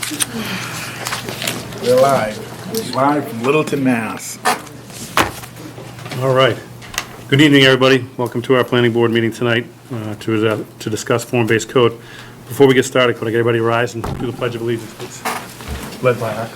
We're live from Littleton, Mass. All right. Good evening, everybody. Welcome to our planning board meeting tonight to discuss form-based code. Before we get started, could I get everybody rise and do the Pledge of Allegiance, please? Led by our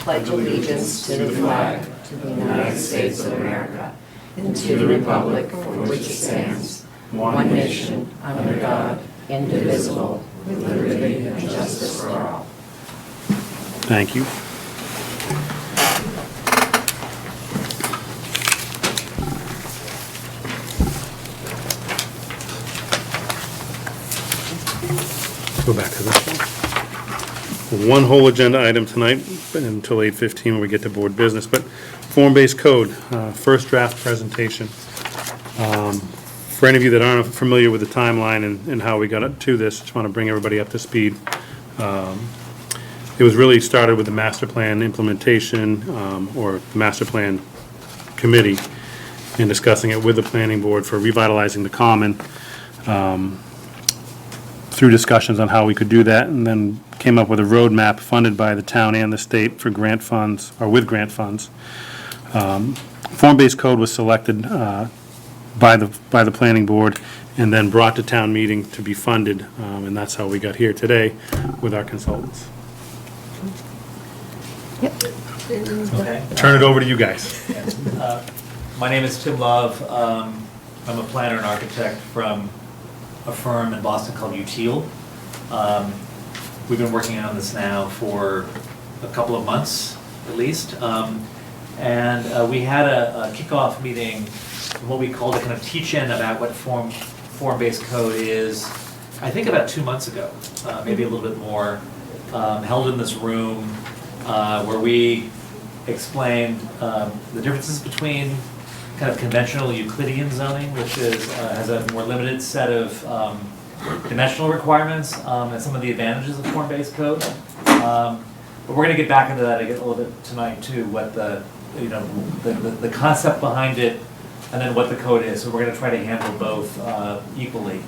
Pledge allegiance to the flag of the United States of America and to the republic for which it stands, one nation, under God, indivisible, with liberty and justice for all. Thank you. Go back to this one. One whole agenda item tonight until 8:15 when we get to board business, but form-based code, first draft presentation. For any of you that aren't familiar with the timeline and how we got up to this, just want to bring everybody up to speed. It was really started with the master plan implementation or the master plan committee and discussing it with the planning board for revitalizing the common. Through discussions on how we could do that, and then came up with a roadmap funded by the town and the state for grant funds, or with grant funds. Form-based code was selected by the planning board and then brought to town meeting to be funded, and that's how we got here today with our consultants. Okay. Turn it over to you guys. My name is Tim Love. I'm a planner and architect from a firm in Boston called Untitled. We've been working on this now for a couple of months at least. And we had a kickoff meeting, what we called a kind of teach-in about what form-based code is, I think about 2 months ago, maybe a little bit more, held in this room where we explained the differences between kind of conventional Euclidean zoning, which has a more limited set of dimensional requirements, and some of the advantages of form-based code. But we're going to get back into that a little bit tonight too, what the concept behind it, and then what the code is. So we're going to try to handle both equally.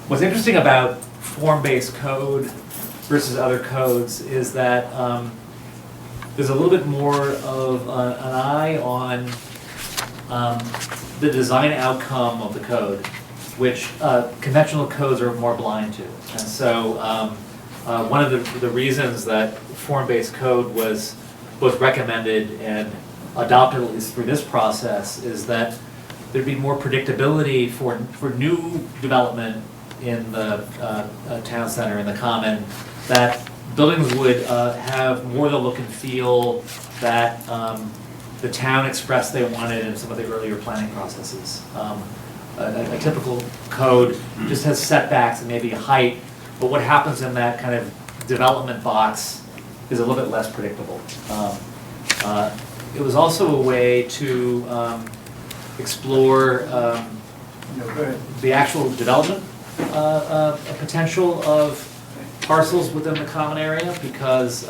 What's interesting about form-based code versus other codes is that there's a little bit more of an eye on the design outcome of the code, which conventional codes are more blind to. And so one of the reasons that form-based code was both recommended and adopted, at least through this process, is that there'd be more predictability for new development in the town center, in the common, that buildings would have more the look and feel that the town expressed they wanted in some of the earlier planning processes. A typical code just has setbacks and maybe height, but what happens in that kind of development box is a little bit less predictable. It was also a way to explore the actual development potential of parcels within the common area, because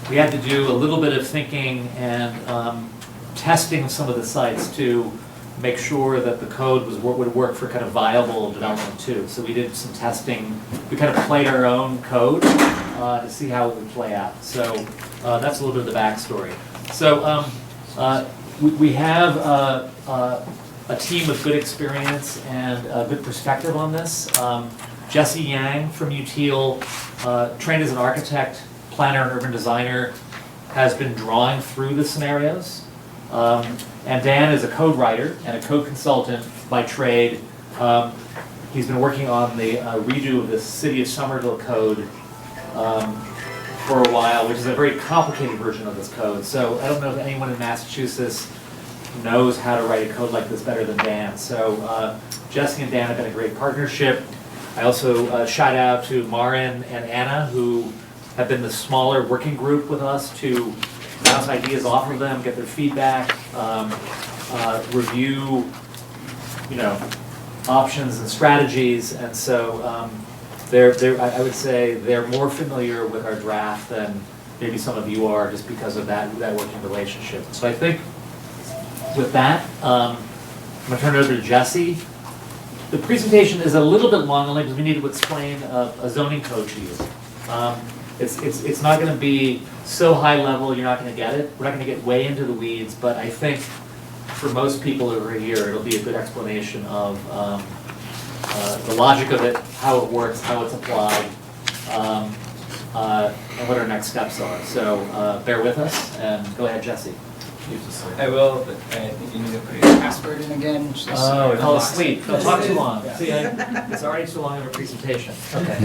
we had to do a little bit of thinking and testing some of the sites to make sure that the code would work for kind of viable development too. So we did some testing. We kind of played our own code to see how it would play out. So that's a little bit of the backstory. So we have a team with good experience and a good perspective on this. Jesse Yang from UTL, trained as an architect, planner, and urban designer, has been drawing through the scenarios. And Dan is a code writer and a code consultant by trade. He's been working on the redo of the City of Somerville code for a while, which is a very complicated version of this code. So I don't know if anyone in Massachusetts knows how to write a code like this better than Dan. So Jesse and Dan have been a great partnership. I also shout out to Marin and Anna, who have been the smaller working group with us to bounce ideas off of them, get their feedback, review, options and strategies. And so I would say they're more familiar with our draft than maybe some of you are, just because of that working relationship. So I think with that, I'm going to turn it over to Jesse. The presentation is a little bit long only because we need to explain a zoning code to you. It's not gonna be so high level, you're not gonna get it. We're not gonna get way into the weeds, but I think for most people over here, it'll be a good explanation of the logic of it, how it works, how it's applied, and what our next steps are. So bear with us, and go ahead, Jesse. I will, but I think you need to put your password in again. Just Oh, unlock fell it. asleep. Don't talk too long. Yeah. See, it's already too long of a presentation. Okay.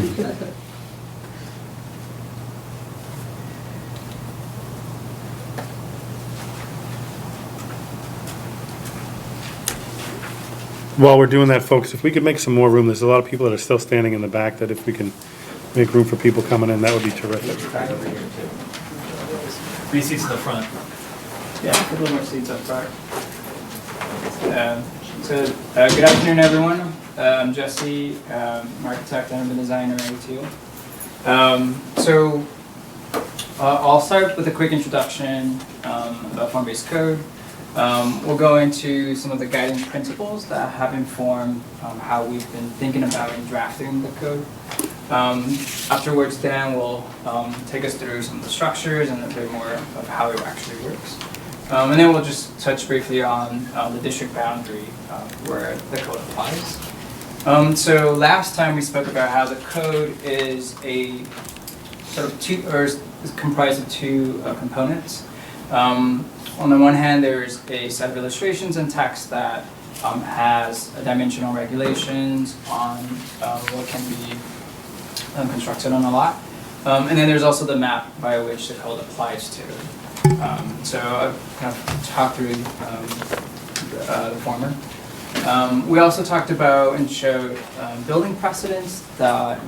While we're doing that, folks, if we could make some more room, there's a lot of people that are still standing in the back, that if we can make room for people coming in, that would be terrific. Back over here too. 3 seats in the front. Yeah, put a little more seats up front. Good afternoon, everyone. I'm Jesse, I'm an architect and I'm a designer too. I'll start with a quick introduction about form-based code. We'll go into some of the guiding principles that have informed how we've been thinking about and drafting the code. Afterwards, Dan will take us through some of the structures and a bit more of how it actually works. And then we'll just touch briefly on the district boundary where the code applies. So last time we spoke about how the code is a sort of is comprised of two components. On the one hand, there's a set of illustrations and text that has dimensional regulations on what can be constructed on a lot. And then there's also the map by which the code applies to. So I've kind of talked through the former. We also talked about and showed building precedents that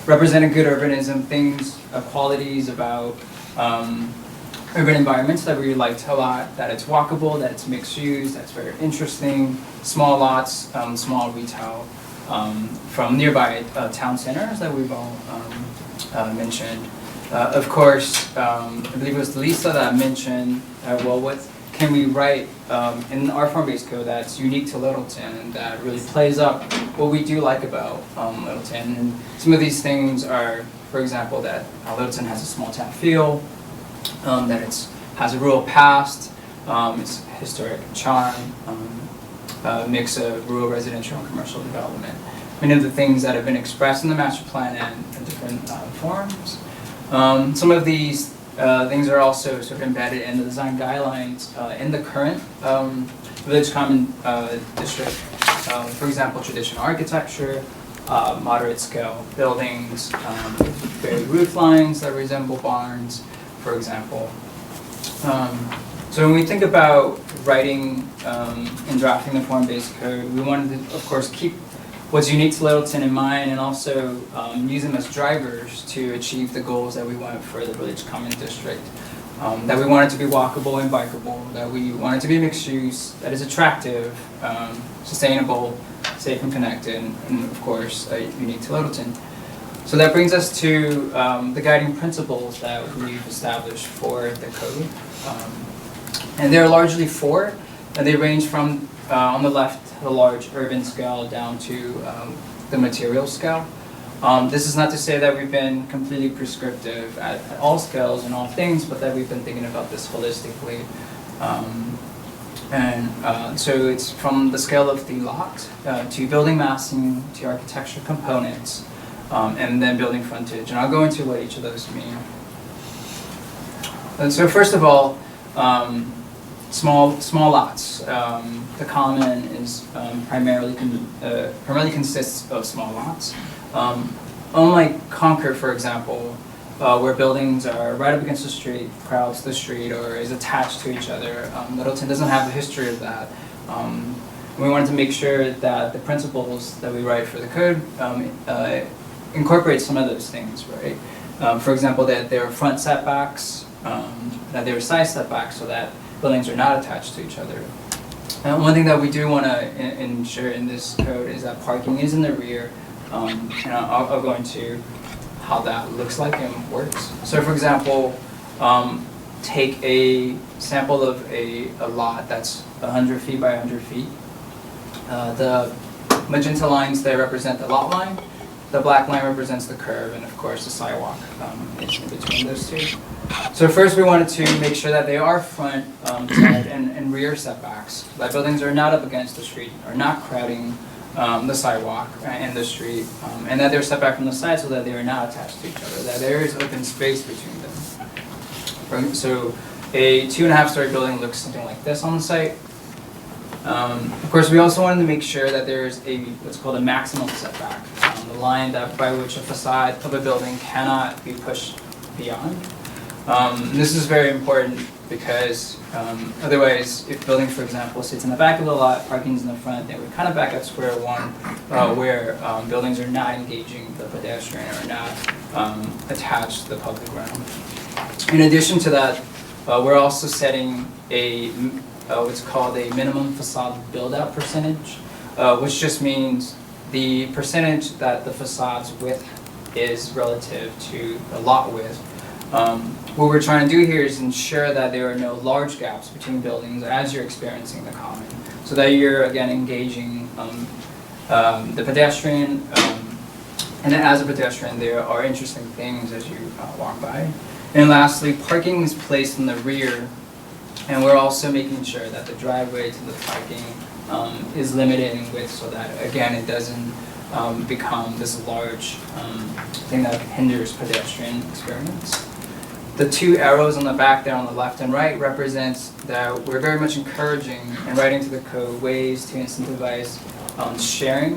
represented good urbanism, things, qualities about urban environments that we liked a lot, that it's walkable, that it's mixed use, that's very interesting, small lots, small retail, from nearby town centers that we've all mentioned. Of course, I believe it was Lisa that mentioned, well, what can we write in our form-based code that's unique to Littleton and that really plays up what we do like about Littleton. And some of these things are, for example, that Littleton has a small town feel, that it has a rural past, it's historic charm, mix of rural residential and commercial development. Many of the things that have been expressed in the master plan and in different forms. Some of these things are also sort of embedded in the design guidelines in the current village common district. For example, traditional architecture, moderate scale buildings, varied roof lines that resemble barns, for example. So when we think about writing and drafting the form-based code, we wanted to, of course, keep what's unique to Littleton in mind and also use them as drivers to achieve the goals that we want for the village common district. That we want it to be walkable and bikeable, that we want it to be mixed use, that is attractive, sustainable, safe and connected, and of course, unique to Littleton. So that brings us to the guiding principles that we've established for the code. And there are largely four, and they range from, on the left, the large urban scale down to the material scale. This is not to say that we've been completely prescriptive at all scales and all things, but that we've been thinking about this holistically. So it's from the scale of the lot to building massing to architecture components, and then building frontage. And I'll go into what each of those mean. And so first of all, small lots. The common is primarily consists of small lots. Unlike Concord, for example, where buildings are right up against the street, crowds the street, or is attached to each other, Littleton doesn't have a history of that. We wanted to make sure that the principles that we write for the code incorporate some of those things, right? For example, that there are front setbacks, that there are side setbacks, so that buildings are not attached to each other. And one thing that we do want to ensure in this code is that parking is in the rear, and I'll go into how that looks like and works. So for example, take a sample of a lot that's 100 feet by 100 feet. The magenta lines there represent the lot line. The black line represents the curb, and of course the sidewalk is in between those two. So first we wanted to make sure that they are front, side, and rear setbacks. That buildings are not up against the street, are not crowding the sidewalk and the street, and that they're set back from the side so that they are not attached to each other, that there is open space between them. So a 2.5-story building looks something like this on the site. Of course, we also wanted to make sure that there's what's called a maximum setback, the line by which a facade of a building cannot be pushed beyond. This is very important because otherwise, if building, for example, sits in the back of the lot, parking's in the front, then we're kind of back at square one, where buildings are not engaging the pedestrian or not attached to the public realm. In addition to that, we're also setting what's called a minimum facade build-out percentage, which just means the percentage that the facade's width is relative to the lot width. What we're trying to do here is ensure that there are no large gaps between buildings as you're experiencing the common, so that you're, again, engaging the pedestrian, and then as a pedestrian there are interesting things as you walk by. And lastly, parking is placed in the rear, and we're also making sure that the driveway to the parking is limited in width so that, again, it doesn't become this large thing that hinders pedestrian experience. The two arrows on the back there on the left and right represents that we're very much encouraging and writing to the code ways to incentivize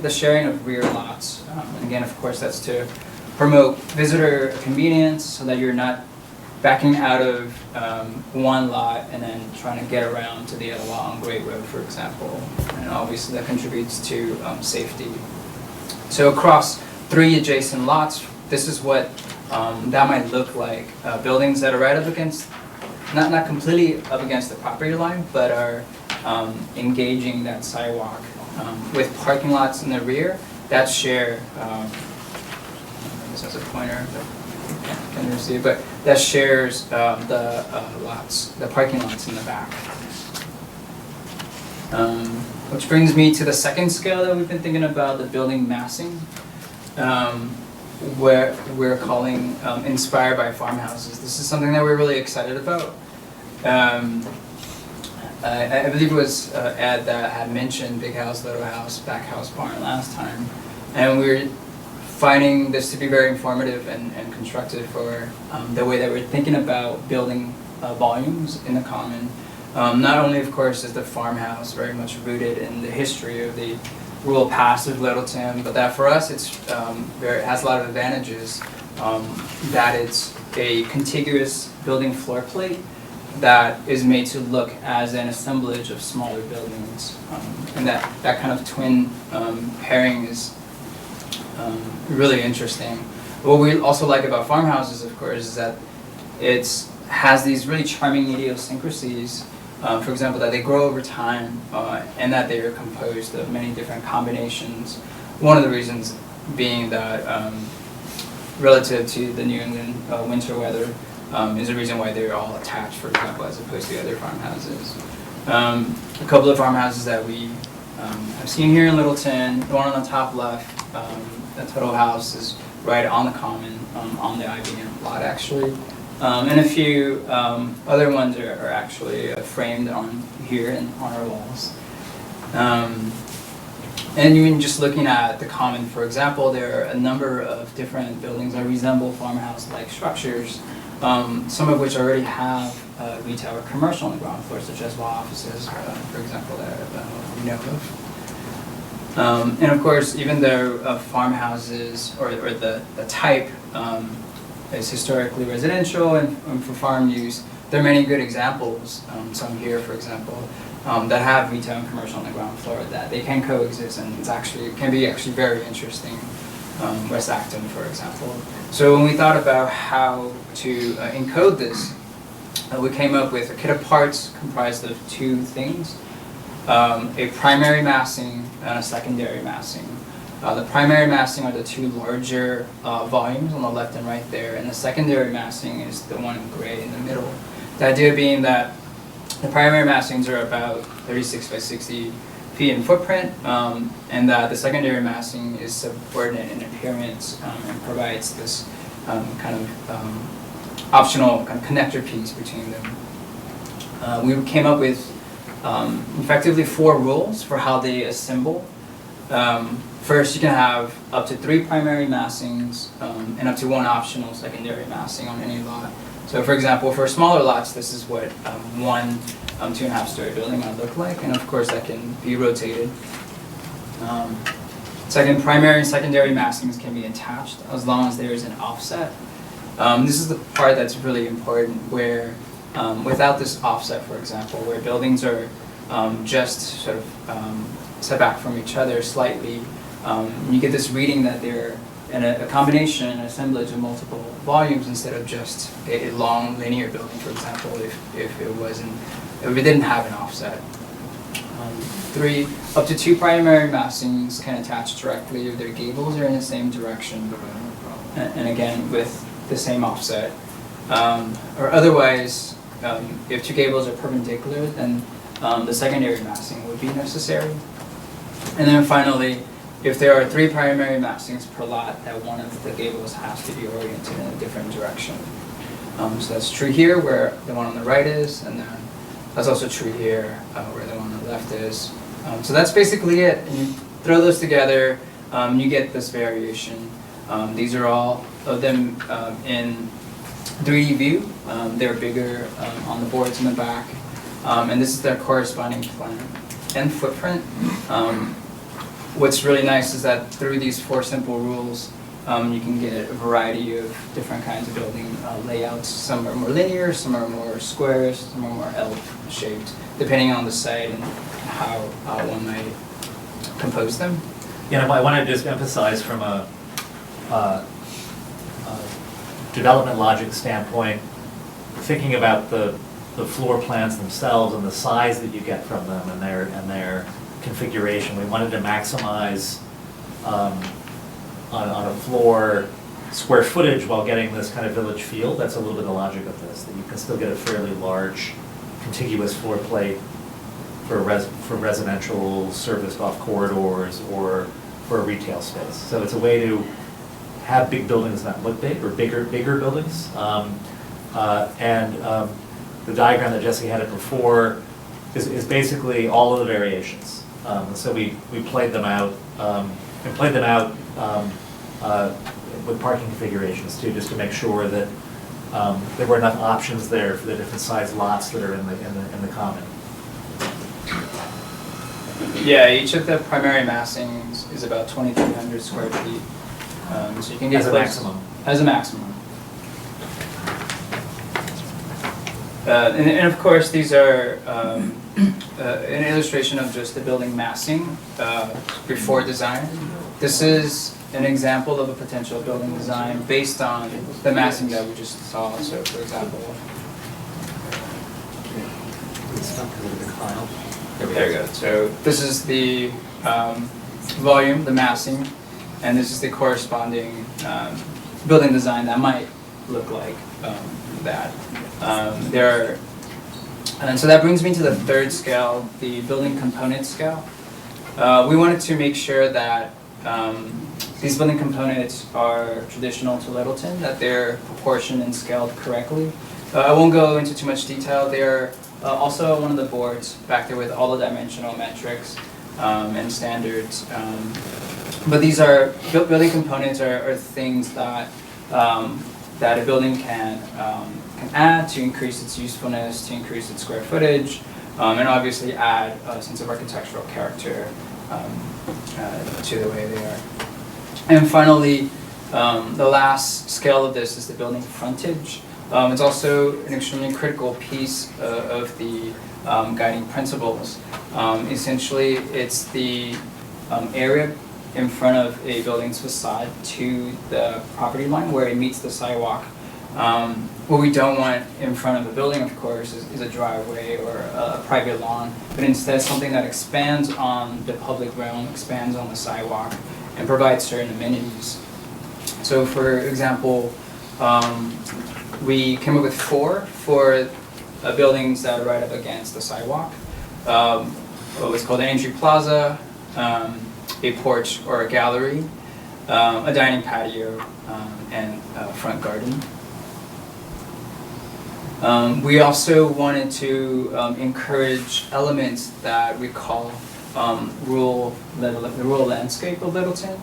the sharing of rear lots. And again, of course, that's to promote visitor convenience so that you're not backing out of one lot and then trying to get around to the other lot on Great Road, for example. And obviously that contributes to safety. So across 3 adjacent lots, this is what that might look like. Buildings that are right up against, not completely up against the property line, but are engaging that sidewalk with parking lots in the rear that share, this has a pointer, can you see, but that shares the parking lots in the back. Which brings me to the second scale that we've been thinking about, the building massing, where we're calling inspired by farmhouses. This is something that we're really excited about. I believe it was Ed that had mentioned big house, little house, back house, barn last time, and we're finding this to be very informative and constructive for the way that we're thinking about building volumes in the common. Not only, of course, is the farmhouse very much rooted in the history of the rural past of Littleton, but that for us it has a lot of advantages. That it's a contiguous building floor plate that is made to look as an assemblage of smaller buildings, and that kind of twin pairing is really interesting. What we also like about farmhouses, of course, is that it has these really charming idiosyncrasies. For example, that they grow over time and that they are composed of many different combinations. One of the reasons being that relative to the New England winter weather is the reason why they're all attached, for example, as opposed to the other farmhouses. A couple of farmhouses that we have seen here in Littleton, the one on the top left, that total house is right on the common, on the IBM lot actually. And a few other ones are actually framed on here and on our walls. And even just looking at the common, for example, there are a number of different buildings that resemble farmhouse-like structures, some of which already have retail or commercial on the ground floor, such as law offices, for example, that we know of. And of course, even though farmhouses or the type is historically residential and for farm use, there are many good examples, some here, for example, that have retail and commercial on the ground floor, that they can coexist, and it can be actually very interesting. West Acton, for example. So when we thought about how to encode this, we came up with a kit of parts comprised of 2 things, a primary massing and a secondary massing. The primary massing are the 2 larger volumes on the left and right there, and the secondary massing is the one in gray in the middle. The idea being that the primary massings are about 36 by 60 feet in footprint, and that the secondary massing is subordinate in appearance and provides this kind of optional kind of connector piece between them. We came up with effectively 4 rules for how they assemble. First, you can have up to 3 primary massings and up to 1 optional secondary massing on any lot. So for example, for smaller lots, this is what one 2.5-story building might look like, and of course that can be rotated. Second, primary and secondary massings can be attached as long as there is an offset. This is the part that's really important, where without this offset, for example, where buildings are just sort of set back from each other slightly, you get this reading that they're in a combination, an assemblage of multiple volumes instead of just a long linear building, for example, if it didn't have an offset. 3, up to 2 primary massings can attach directly if their gables are in the same direction, and again with the same offset. Or otherwise, if 2 gables are perpendicular, then the secondary massing would be necessary. And then finally, if there are 3 primary massings per lot, that one of the gables has to be oriented in a different direction. So that's true here where the one on the right is, and then that's also true here where the one on the left is. So that's basically it. And you throw those together, you get this variation. These are all of them in 3D view. They're bigger on the boards in the back. And this is their corresponding plan and footprint. What's really nice is that through these 4 simple rules, you can get a variety of different kinds of building layouts. Some are more linear, some are more squares, some are more L-shaped, depending on the site and how one might compose them. Yeah, I want to just emphasize from a development logic standpoint, thinking about the floor plans themselves and the size that you get from them and their configuration. We wanted to maximize on a floor square footage while getting this kind of village feel. That's a little bit the logic of this, that you can still get a fairly large contiguous floor plate for residential serviced off corridors or for a retail space. So it's a way to have big buildings not look big, or bigger buildings. The diagram that Jesse had it before is basically all of the variations. So we played them out with parking configurations too, just to make sure that there were enough options there for the different size lots that are in the common. Yeah, each of the primary massings is about 2,300 square feet. So you can get As a maximum. As a maximum. And of course, these are an illustration of just the building massing before design. This is an example of a potential building design based on the massing that we just saw. So, for example, there we go. So this is the volume, the massing, and this is the corresponding building design that might look like that. And so that brings me to the 3rd scale, the building component scale. We wanted to make sure that these building components are traditional to Littleton, that they're proportioned and scaled correctly. I won't go into too much detail. They're also one of the boards back there with all the dimensional metrics and standards. But these are building components are things that that a building can add to increase its usefulness, to increase its square footage, and obviously add a sense of architectural character to the way they are. And finally, the last scale of this is the building frontage. It's also an extremely critical piece of the guiding principles. Essentially, it's the area in front of a building's facade to the property line where it meets the sidewalk. What we don't want in front of a building, of course, is a driveway or a private lawn, but instead something that expands on the public realm, expands on the sidewalk, and provides certain amenities. So for example, we came up with 4 for buildings that are right up against the sidewalk. what was called an entry plaza, a porch or a gallery, a dining patio, and a front garden. We also wanted to encourage elements that we call the rural landscape of Littleton.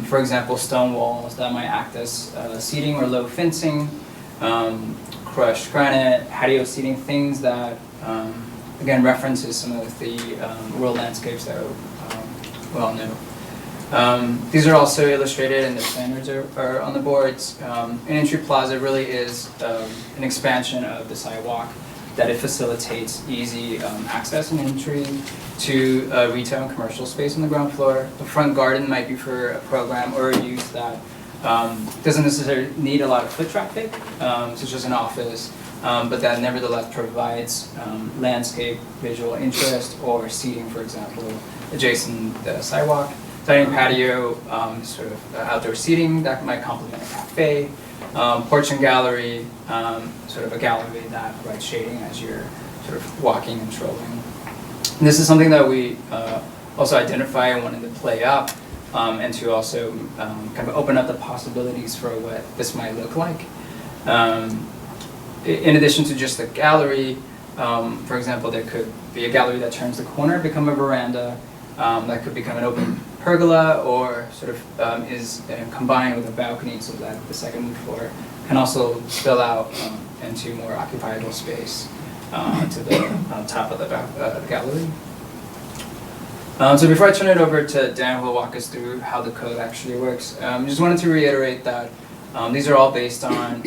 For example, stone walls that might act as seating or low fencing, crushed granite, patio seating, things that, again, references some of the rural landscapes that are well known. These are also illustrated and the standards are on the boards. An entry plaza really is an expansion of the sidewalk that it facilitates easy access and entry to retail and commercial space on the ground floor. The front garden might be for a program or a use that doesn't necessarily need a lot of foot traffic, such as an office, but that nevertheless provides landscape, visual interest, or seating, for example, adjacent the sidewalk. Dining patio, sort of outdoor seating that might complement a cafe. Porch and gallery, sort of a gallery that provides shading as you're sort of walking and strolling. And this is something that we also identify and wanted to play up, and to also kind of open up the possibilities for what this might look like. In addition to just the gallery, for example, there could be a gallery that turns the corner, become a veranda, that could become an open pergola, or sort of is combined with a balcony so that the second floor can also spill out into more occupiable space to the top of the gallery. So before I turn it over to Dan, who will walk us through how the code actually works, just wanted to reiterate that these are all based on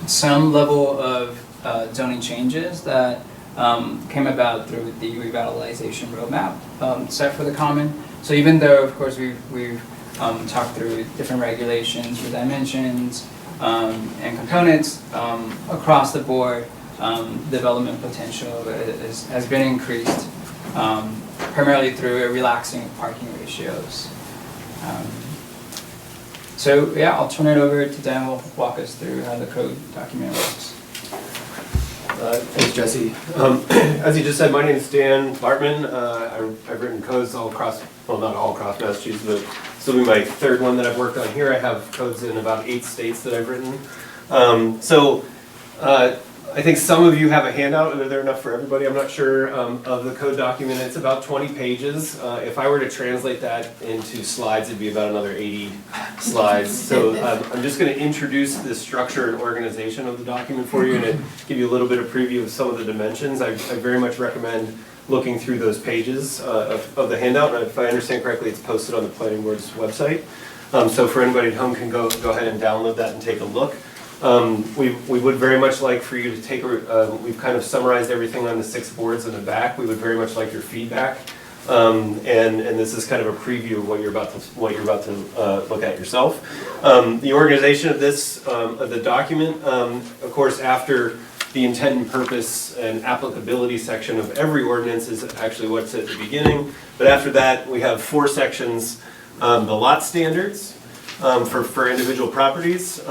some level of zoning changes that came about through the revitalization roadmap set for the common. So even though, of course, we've talked through different regulations for dimensions and components across the board, development potential has been increased primarily through relaxing parking ratios. So yeah, I'll turn it over to Dan, who will walk us through how the code document works. Thanks, Jesse. As you just said, my name is Dan Bartman. I've written codes all across, well, not all across Massachusetts, but this will be my third one that I've worked on here. I have codes in about 8 states that I've written. I think some of you have a handout. Are there enough for everybody? I'm not sure of the code document. It's about 20 pages. If I were to translate that into slides, it'd be about another 80 slides. So I'm just going to introduce the structure and organization of the document for you and to give you a little bit of preview of some of the dimensions. I very much recommend looking through those pages of the handout. And if I understand correctly, it's posted on the planning board's website. So for anybody at home can go ahead and download that and take a look. We would very much like for you to take, we've kind of summarized everything on the 6 boards in the back. We would very much like your feedback. And this is kind of a preview of what you're about to look at yourself. The organization of this, of the document, of course, after the intent and purpose and applicability section of every ordinance is actually what's at the beginning. But after that, we have 4 sections, the lot standards for individual properties,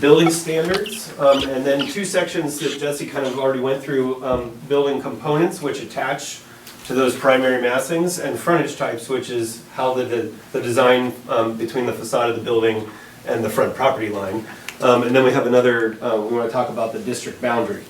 building standards, and then 2 sections that Jesse kind of already went through, building components which attach to those primary massings, and frontage types, which is how the design between the facade of the building and the front property line. And then we have another, we want to talk about the district boundary.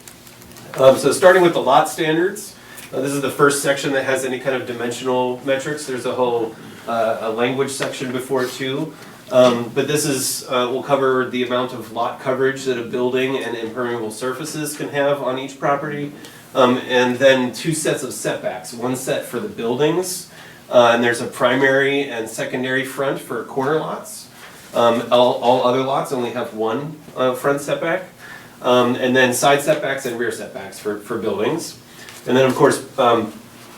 So starting with the lot standards, this is the first section that has any kind of dimensional metrics. There's a whole a language section before it too. But this is, will cover the amount of lot coverage that a building and impermeable surfaces can have on each property. And then 2 sets of setbacks, 1 set for the buildings, and there's a primary and secondary front for corner lots. All other lots only have 1 front setback. And then side setbacks and rear setbacks for buildings. And then of course,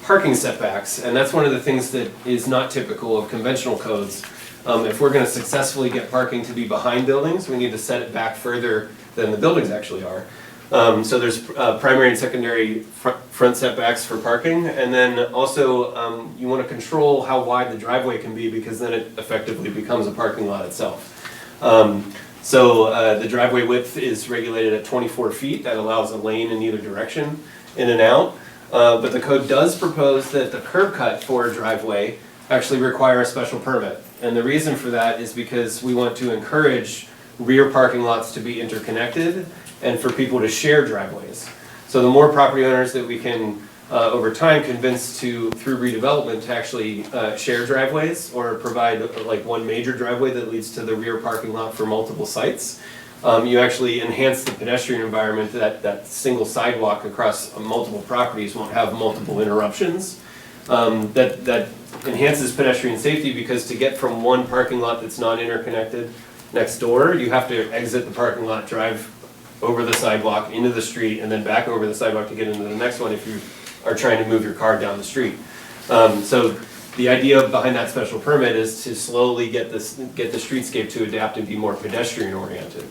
parking setbacks, and that's one of the things that is not typical of conventional codes. If we're going to successfully get parking to be behind buildings, we need to set it back further than the buildings actually are. So there's primary and secondary front setbacks for parking, and then also you want to control how wide the driveway can be, because then it effectively becomes a parking lot itself. So the driveway width is regulated at 24 feet. That allows a lane in either direction, in and out. But the code does propose that the curb cut for a driveway actually require a special permit. And the reason for that is because we want to encourage rear parking lots to be interconnected and for people to share driveways. So the more property owners that we can, over time, convince through redevelopment to actually share driveways or provide like one major driveway that leads to the rear parking lot for multiple sites, you actually enhance the pedestrian environment. That single sidewalk across multiple properties won't have multiple interruptions. That enhances pedestrian safety, because to get from one parking lot that's not interconnected next door, you have to exit the parking lot, drive over the sidewalk into the street, and then back over the sidewalk to get into the next one if you are trying to move your car down the street. So the idea behind that special permit is to slowly get the streetscape to adapt and be more pedestrian oriented,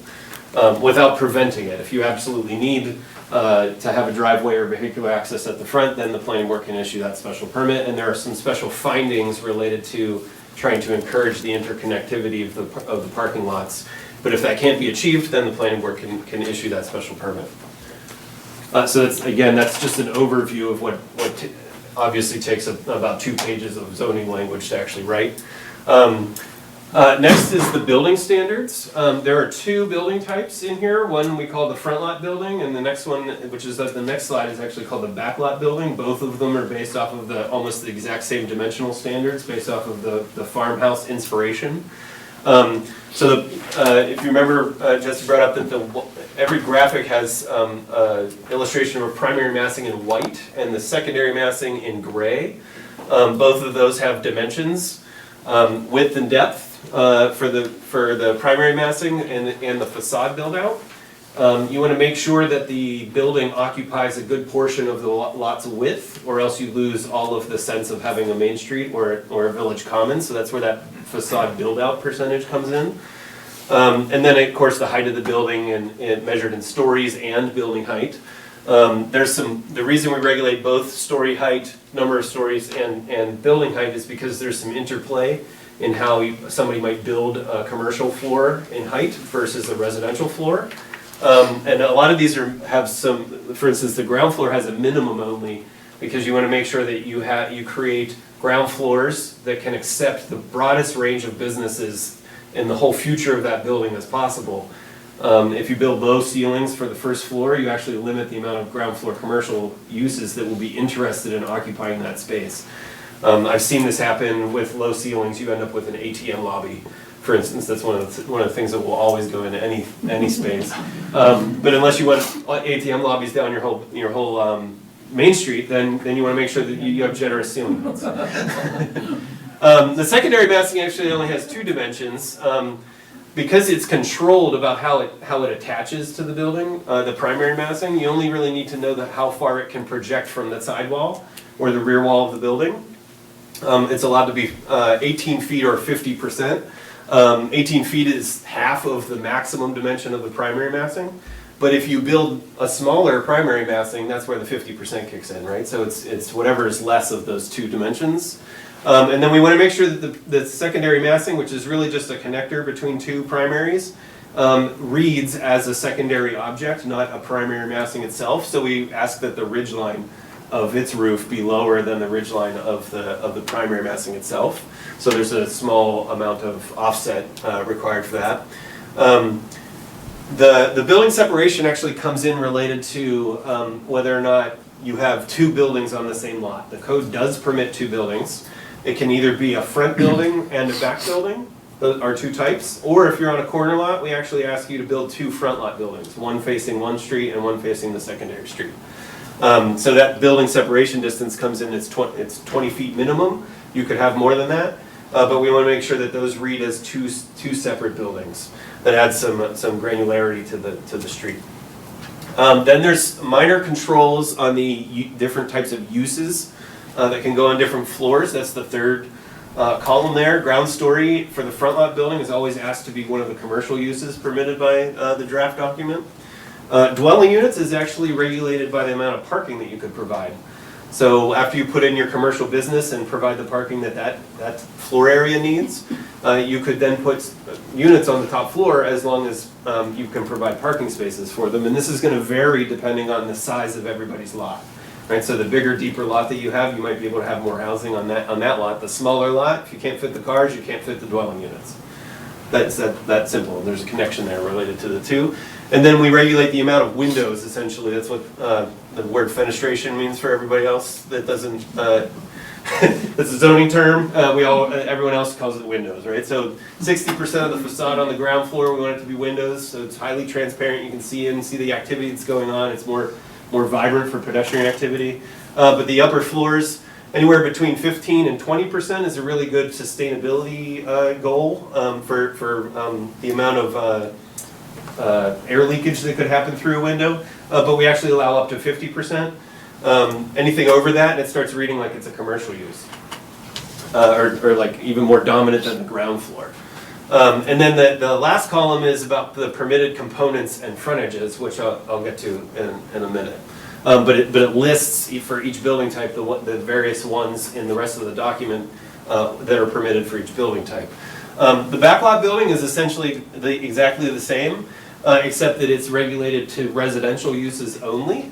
without preventing it. If you absolutely need to have a driveway or vehicular access at the front, then the planning board can issue that special permit, and there are some special findings related to trying to encourage the interconnectivity of the parking lots. But if that can't be achieved, then the planning board can issue that special permit. So that's just an overview of what obviously takes about 2 pages of zoning language to actually write. Next is the building standards. There are 2 building types in here. One we call the front lot building, and the next one, which is the next slide, is actually called the backlot building. Both of them are based off of almost the exact same dimensional standards, based off of the farmhouse inspiration. If you remember, Jesse brought up that every graphic has illustration of a primary massing in white and the secondary massing in gray. Both of those have dimensions, width and depth for the primary massing and the facade build out. You want to make sure that the building occupies a good portion of the lot's width, or else you lose all of the sense of having a main street or a village common. So that's where that facade build out percentage comes in. And then of course the height of the building and measured in stories and building height. The reason we regulate both story height, number of stories, and building height is because there's some interplay in how somebody might build a commercial floor in height versus a residential floor. And a lot of these have some, for instance, the ground floor has a minimum only, because you want to make sure that you create ground floors that can accept the broadest range of businesses in the whole future of that building as possible. If you build low ceilings for the first floor, you actually limit the amount of ground floor commercial uses that will be interested in occupying that space. I've seen this happen with low ceilings. You end up with an ATM lobby, for instance. That's one of the things that will always go into any space. But unless you want ATM lobbies down your whole Main Street, then you want to make sure that you have generous ceiling heights. The secondary massing actually only has 2 dimensions. Because it's controlled about how it attaches to the building, the primary massing, you only really need to know how far it can project from the sidewall or the rear wall of the building. It's allowed to be 18 feet or 50%. 18 feet is half of the maximum dimension of the primary massing. But if you build a smaller primary massing, that's where the 50% kicks in, right? So it's whatever is less of those 2 dimensions. And then we want to make sure that the secondary massing, which is really just a connector between 2 primaries, reads as a secondary object, not a primary massing itself. So we ask that the ridgeline of its roof be lower than the ridgeline of the primary massing itself. So there's a small amount of offset required for that. The building separation actually comes in related to whether or not you have 2 buildings on the same lot. The code does permit 2 buildings. It can either be a front building and a back building. Those are 2 types. Or if you're on a corner lot, we actually ask you to build 2 front lot buildings, one facing one street and one facing the secondary street. So that building separation distance comes in, it's 20 feet minimum. You could have more than that, but we want to make sure that those read as two separate buildings. That adds some granularity to the street. Then there's minor controls on the different types of uses that can go on different floors. That's the 3rd column there. Ground story for the front lot building is always asked to be one of the commercial uses permitted by the draft document. Dwelling units is actually regulated by the amount of parking that you could provide. So after you put in your commercial business and provide the parking that floor area needs, you could then put units on the top floor as long as you can provide parking spaces for them. And this is going to vary depending on the size of everybody's lot. right? So the bigger, deeper lot that you have, you might be able to have more housing on that lot. The smaller lot, if you can't fit the cars, you can't fit the dwelling units. That's that simple. There's a connection there related to the two. And then we regulate the amount of windows, essentially. That's what the word fenestration means for everybody else that doesn't, that's a zoning term. Everyone else calls it windows, right? So 60% of the facade on the ground floor, we want it to be windows, so it's highly transparent. You can see in, see the activity that's going on. It's more vibrant for pedestrian activity. But the upper floors, anywhere between 15 and 20% is a really good sustainability goal for the amount of air leakage that could happen through a window. But we actually allow up to 50%. Anything over that, it starts reading like it's a commercial use, or like even more dominant than the ground floor. And then the last column is about the permitted components and frontages, which I'll get to in a minute. But it lists for each building type the various ones in the rest of the document that are permitted for each building type. The backlog building is essentially exactly the same, except that it's regulated to residential uses only.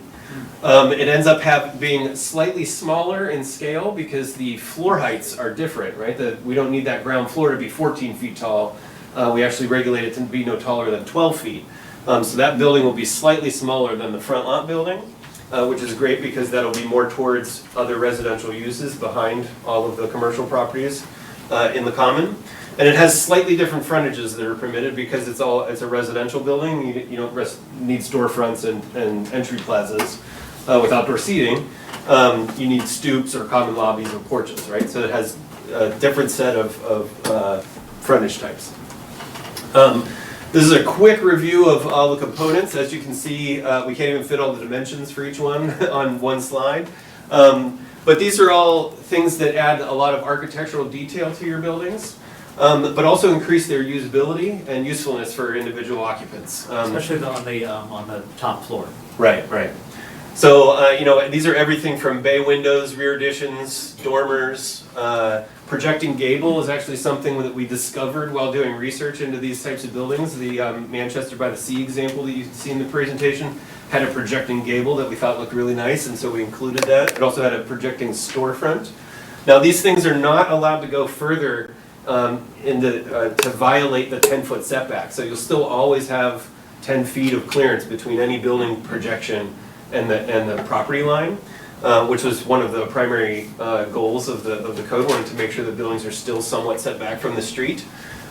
It ends up being slightly smaller in scale because the floor heights are different, right? We don't need that ground floor to be 14 feet tall. We actually regulate it to be no taller than 12 feet. So that building will be slightly smaller than the front lot building, which is great because that'll be more towards other residential uses behind all of the commercial properties in the common. And it has slightly different frontages that are permitted because it's a residential building. You don't need storefronts and entry plazas with outdoor seating. You need stoops or common lobbies or porches, right? So it has a different set of frontage types. This is a quick review of all the components. As you can see, we can't even fit all the dimensions for each one on one slide. But these are all things that add a lot of architectural detail to your buildings. But also increase their usability and usefulness for individual occupants. Especially on the top floor. Right, right. So, these are everything from bay windows, rear additions, dormers. Projecting gable is actually something that we discovered while doing research into these types of buildings. The Manchester by the Sea example that you see in the presentation had a projecting gable that we thought looked really nice, and so we included that. It also had a projecting storefront. Now, these things are not allowed to go further to violate the 10-foot setback. So you'll still always have 10 feet of clearance between any building projection and the property line, which was one of the primary goals of the code, wanting to make sure that buildings are still somewhat set back from the street.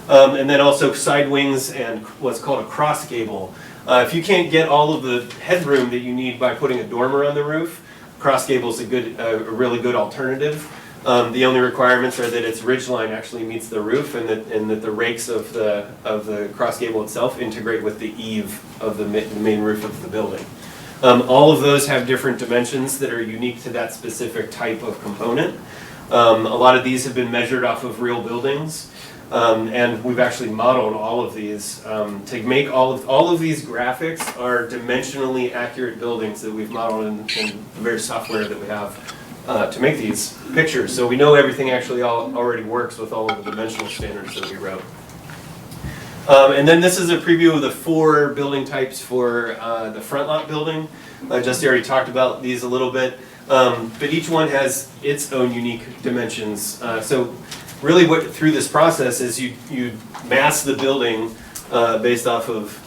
And then also side wings and what's called a cross gable. If you can't get all of the headroom that you need by putting a dormer on the roof, cross gable is a really good alternative. The only requirements are that its ridgeline actually meets the roof, and that the rakes of the cross gable itself integrate with the eave of the main roof of the building. All of those have different dimensions that are unique to that specific type of component. A lot of these have been measured off of real buildings, and we've actually modeled all of these to make all of these graphics are dimensionally accurate buildings that we've modeled in the various software that we have. To make these pictures, so we know everything actually already works with all of the dimensional standards that we wrote. And then this is a preview of the 4 building types for the front lot building. Justy already talked about these a little bit, but each one has its own unique dimensions. So really what through this process is you mass the building based off of,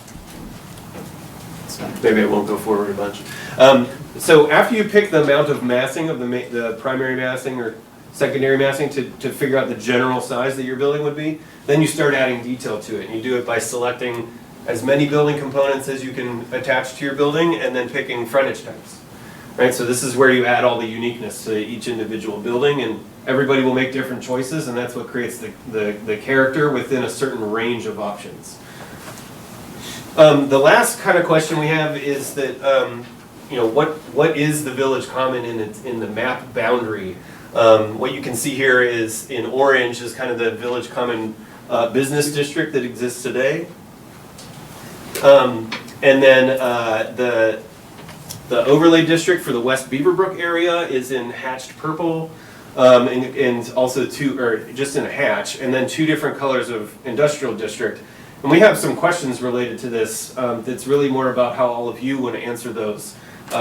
maybe I won't go forward a bunch. So after you pick the amount of massing of the primary massing or secondary massing to figure out the general size that your building would be, then you start adding detail to it. And you do it by selecting as many building components as you can attach to your building and then picking frontage types. Right? So this is where you add all the uniqueness to each individual building, and everybody will make different choices, and that's what creates the character within a certain range of options. The last kind of question we have is that what is the village common in the map boundary? What you can see here is in orange is kind of the village common business district that exists today. And then the overlay district for the West Beaverbrook area is in hatched purple, and also just in a hatch, and then 2 different colors of industrial district. And we have some questions related to this that's really more about how all of you want to answer those.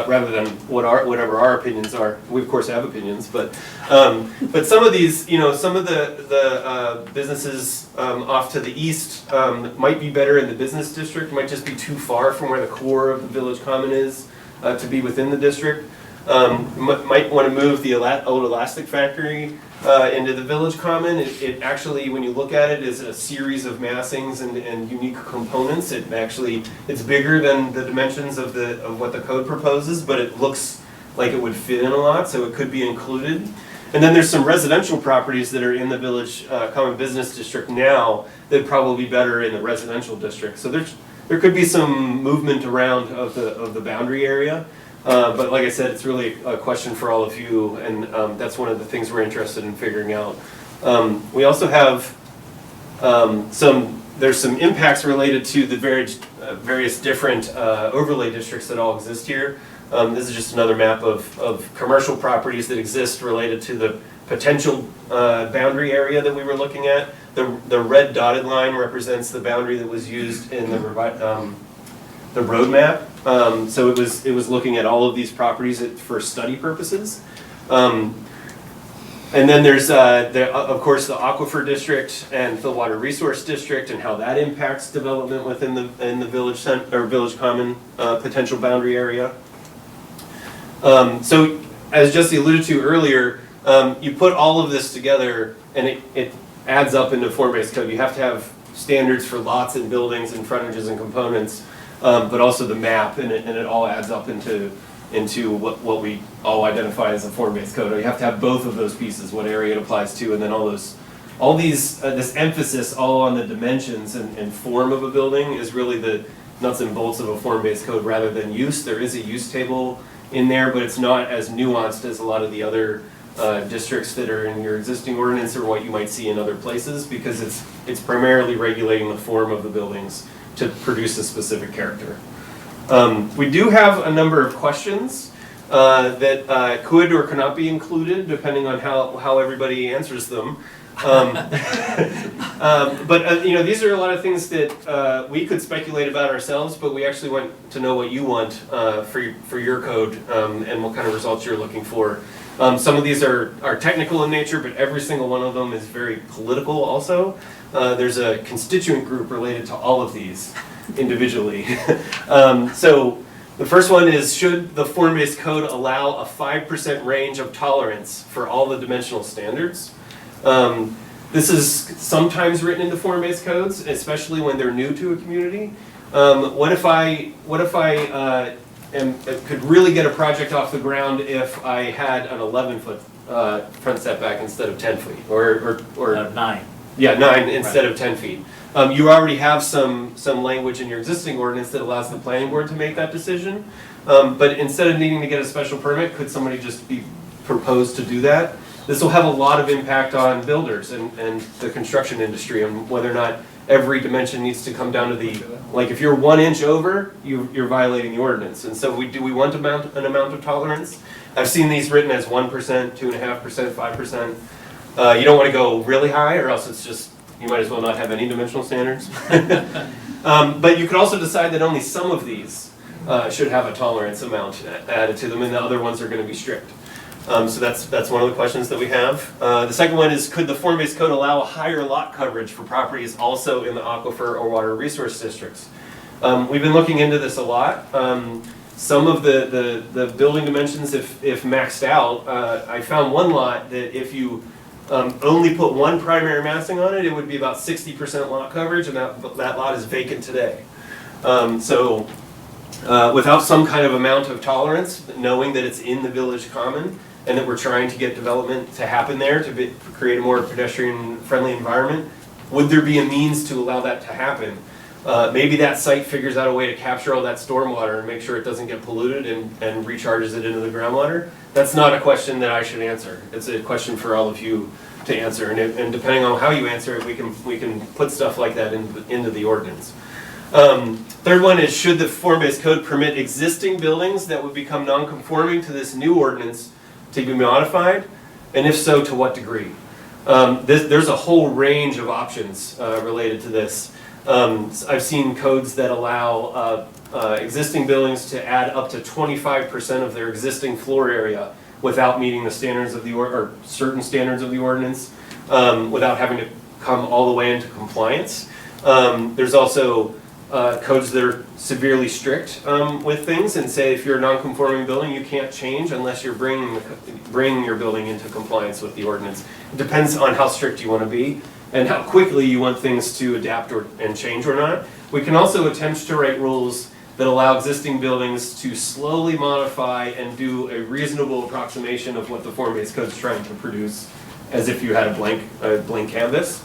rather than whatever our opinions are. We of course have opinions, but some of these, some of the businesses off to the east might be better in the business district, might just be too far from where the core of the village common is to be within the district. Might want to move the old elastic factory into the village common. It actually, when you look at it, is a series of massings and unique components. It's bigger than the dimensions of what the code proposes, but it looks like it would fit in a lot, so it could be included. And then there's some residential properties that are in the village common business district now that'd probably be better in the residential district. So there could be some movement around of the boundary area. But like I said, it's really a question for all of you, and that's one of the things we're interested in figuring out. We also have there's some impacts related to the various different overlay districts that all exist here. This is just another map of commercial properties that exist related to the potential boundary area that we were looking at. The red dotted line represents the boundary that was used in the roadmap. So it was looking at all of these properties for study purposes. And then there's, of course, the Aquifer district and the water resource district and how that impacts development within the village common potential boundary area. So as Jesse alluded to earlier, you put all of this together and it adds up into form-based code. You have to have standards for lots and buildings and frontages and components. But also the map, and it all adds up into what we all identify as a form-based code. You have to have both of those pieces, what area it applies to, and then this emphasis all on the dimensions and form of a building is really the nuts and bolts of a form-based code rather than use. There is a use table in there, but it's not as nuanced as a lot of the other districts that are in your existing ordinance or what you might see in other places, because it's primarily regulating the form of the buildings to produce a specific character. We do have a number of questions that could or could not be included depending on how everybody answers them. But these are a lot of things that we could speculate about ourselves, but we actually want to know what you want for your code and what kind of results you're looking for. Some of these are technical in nature, but every single one of them is very political also. There's a constituent group related to all of these individually. So the first one is, should the form-based code allow a 5% range of tolerance for all the dimensional standards? This is sometimes written into form-based codes, especially when they're new to a community. What if I could really get a project off the ground if I had an 11-foot front setback instead of 10 feet, or 9. Yeah, 9 instead of 10 feet. You already have some language in your existing ordinance that allows the planning board to make that decision. But instead of needing to get a special permit, could somebody just be proposed to do that? This will have a lot of impact on builders and the construction industry, and whether or not every dimension needs to come down to if you're 1 inch over, you're violating the ordinance. And so do we want an amount of tolerance? I've seen these written as 1%, 2.5%, 5%. You don't want to go really high, or else it's just, you might as well not have any dimensional standards. But you could also decide that only some of these should have a tolerance amount added to them, and the other ones are going to be strict. So that's one of the questions that we have. The second one is, could the form-based code allow a higher lot coverage for properties also in the aquifer or water resource districts? We've been looking into this a lot. Some of the building dimensions, if maxed out, I found one lot that if you only put one primary massing on it, it would be about 60% lot coverage, and that lot is vacant today. So without some kind of amount of tolerance, knowing that it's in the village common, and that we're trying to get development to happen there to create a more pedestrian-friendly environment, would there be a means to allow that to happen? Maybe that site figures out a way to capture all that stormwater and make sure it doesn't get polluted and recharges it into the groundwater. That's not a question that I should answer. It's a question for all of you to answer, and depending on how you answer it, we can put stuff like that into the ordinance. Third one is, should the form-based code permit existing buildings that would become non-conforming to this new ordinance to be modified, and if so, to what degree? There's a whole range of options related to this. I've seen codes that allow existing buildings to add up to 25% of their existing floor area without meeting the standards of the, or certain standards of the ordinance, without having to come all the way into compliance. There's also codes that are severely strict with things and say if you're a non-conforming building, you can't change unless you're bringing your building into compliance with the ordinance. It depends on how strict you want to be and how quickly you want things to adapt and change or not. We can also attempt to write rules that allow existing buildings to slowly modify and do a reasonable approximation of what the form-based code is trying to produce, as if you had a blank canvas.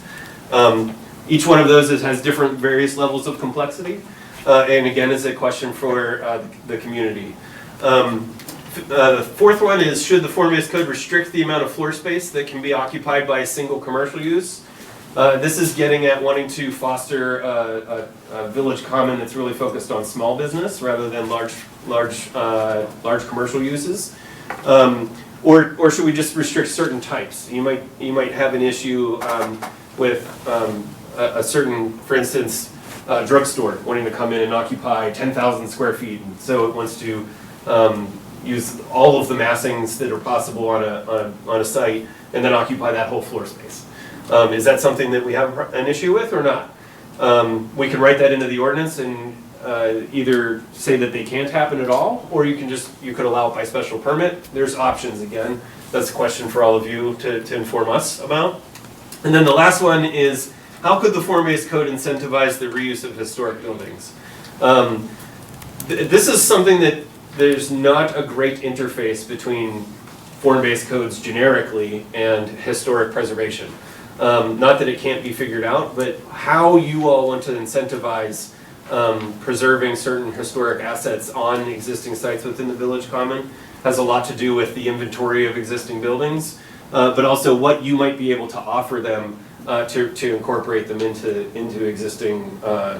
Each one of those has different various levels of complexity, and again, is a question for the community. The fourth one is, should the form-based code restrict the amount of floor space that can be occupied by a single commercial use? This is getting at wanting to foster a village common that's really focused on small business rather than large commercial uses. Or should we just restrict certain types? You might have an issue with a certain, for instance, drugstore wanting to come in and occupy 10,000 square feet, and so it wants to use all of the massings that are possible on a site and then occupy that whole floor space. Is that something that we have an issue with or not? We can write that into the ordinance and either say that they can't happen at all, or you could allow it by special permit. There's options again. That's a question for all of you to inform us about. And then the last one is, how could the form-based code incentivize the reuse of historic buildings? This is something that there's not a great interface between form-based codes generically and historic preservation. Not that it can't be figured out, but how you all want to incentivize preserving certain historic assets on existing sites within the village common has a lot to do with the inventory of existing buildings, but also what you might be able to offer them to incorporate them into existing or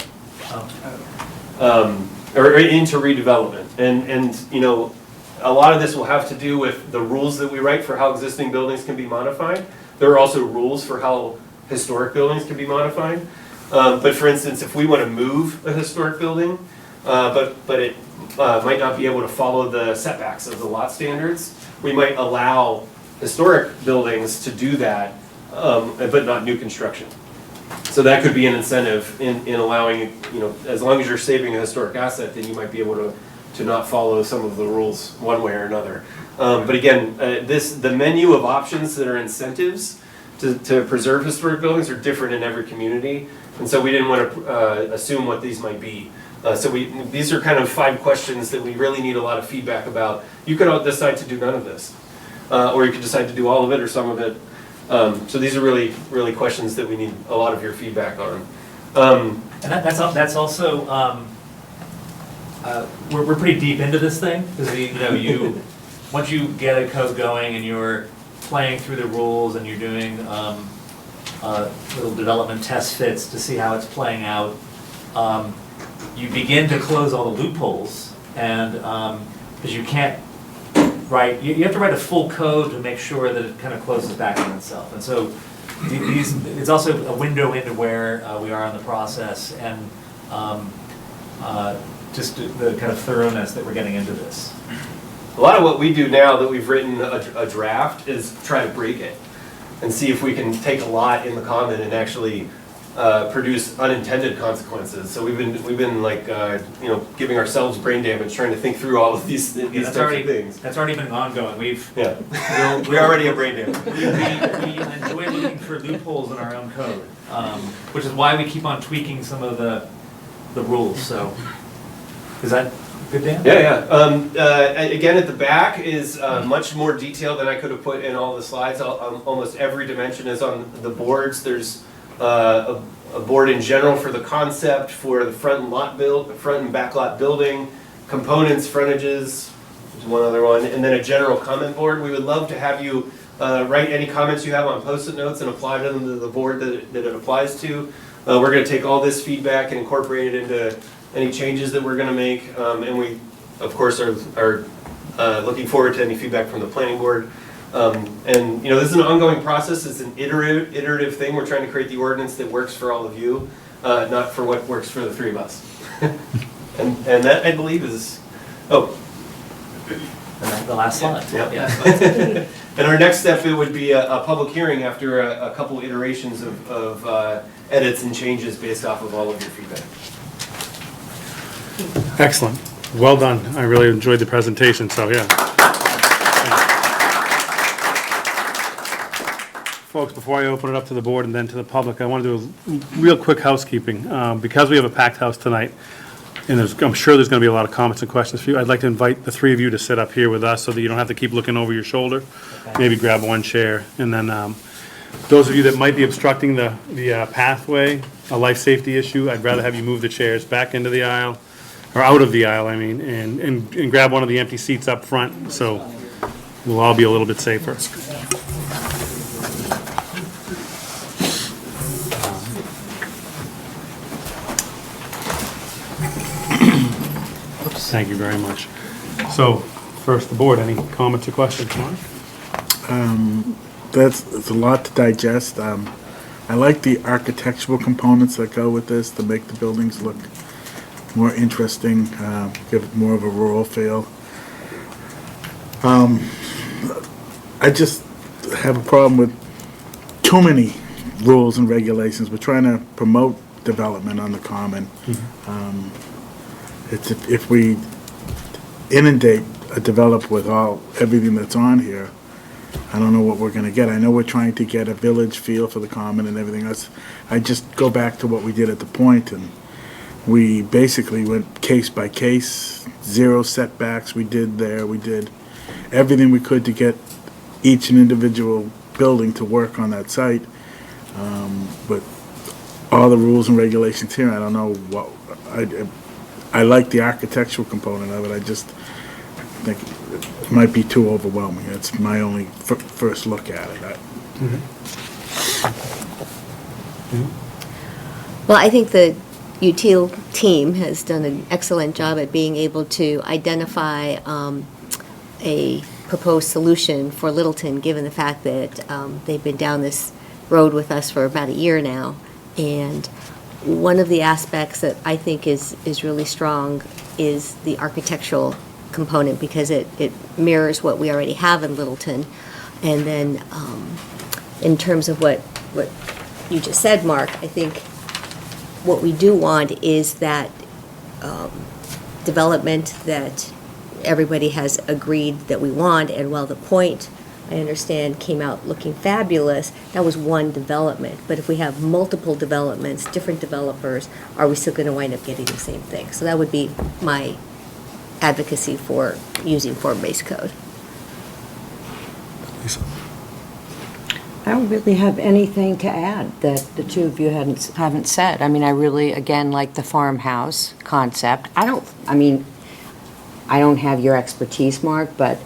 into redevelopment. And you know, a lot of this will have to do with the rules that we write for how existing buildings can be modified. There are also rules for how historic buildings can be modified. But for instance, if we want to move a historic building, but it might not be able to follow the setbacks of the lot standards, we might allow historic buildings to do that, but not new construction. So that could be an incentive in allowing, you know, as long as you're saving a historic asset, then you might be able to not follow some of the rules one way or another. But again, the menu of options that are incentives to preserve historic buildings are different in every community, and so we didn't want to assume what these might be. So these are kind of 5 questions that we really need a lot of feedback about. You could all decide to do none of this, or you could decide to do all of it or some of it. So these are really questions that we need a lot of your feedback on. And that's also, we're pretty deep into this thing, because once you get a code going and you're playing through the rules and you're doing little development test fits to see how it's playing out, you begin to close all the loopholes, and because you can't write, you have to write a full code to make sure that it kind of closes back on itself. And so it's also a window into where we are in the process, and just the kind of thoroughness that we're getting into this. A lot of what we do now that we've written a draft is try to break it and see if we can take a lot in the common and actually produce unintended consequences. So we've been like giving ourselves brain damage trying to think through all of these types of things. That's already been ongoing. We already have brain damage. We enjoy looking for loopholes in our own code, which is why we keep on tweaking some of the rules. So is that good, Dan? Yeah. Again, at the back is much more detail than I could have put in all the slides. Almost every dimension is on the boards. There's a board in general for the concept, for the front and back lot building, components, frontages, there's one other one, and then a general comment board. We would love to have you write any comments you have on post-it notes and apply them to the board that it applies to. We're going to take all this feedback and incorporate it into any changes that we're going to make, and we, of course, are looking forward to any feedback from the planning board. And this is an ongoing process. It's an iterative thing. We're trying to create the ordinance that works for all of you, not for what works for the 3 of us. And that, I believe, is, oh, And that's the last slide. yeah. And our next step, it would be a public hearing after a couple iterations of edits and changes based off of all of your feedback. Excellent. Well done. I really enjoyed the presentation, so yeah. Folks, before I open it up to the board and then to the public, I want to do a real quick housekeeping. Because we have a packed house tonight, and I'm sure there's going to be a lot of comments and questions for you, I'd like to invite the three of you to sit up here with us so that you don't have to keep looking over your shoulder. Maybe grab one chair, and then those of you that might be obstructing the pathway, a life safety issue, I'd rather have you move the chairs back into the aisle, or out of the aisle, I mean, and grab one of the empty seats up front, so we'll all be a little bit safer. Thank you very much. So, first, the board, any comments or questions, Mark? It's a lot to digest. I like the architectural components that go with this to make the buildings look more interesting, give it more of a rural feel. I just have a problem with too many rules and regulations. We're trying to promote development on the common. It's if we inundate a developer with everything that's on here, I don't know what we're gonna get. I know we're trying to get a village feel for the common and everything else. I just go back to what we did at the Point, and we basically went case by case, 0 setbacks we did everything we could to get each and individual building to work on that site. But all the rules and regulations here, I don't know what, I like the architectural component of it. I just think it might be too overwhelming. That's my only first look at it. Well, I think the Util team has done an excellent job at being able to identify a proposed solution for Littleton, given the fact that they've been down this road with us for about a year now. And one of the aspects that I think is really strong is the architectural component, because it mirrors what we already have in Littleton. And then in terms of what you just said, Mark, I think what we do want is that development that everybody has agreed that we want. And while the Point, I understand, came out looking fabulous, that was one development. But if we have multiple developments, different developers, are we still going to wind up getting the same thing? So that would be my advocacy for using form-based code. Lisa? I don't really have anything to add that the two of you haven't said. I mean, I really, again, like the farmhouse concept. I don't have your expertise, Mark, but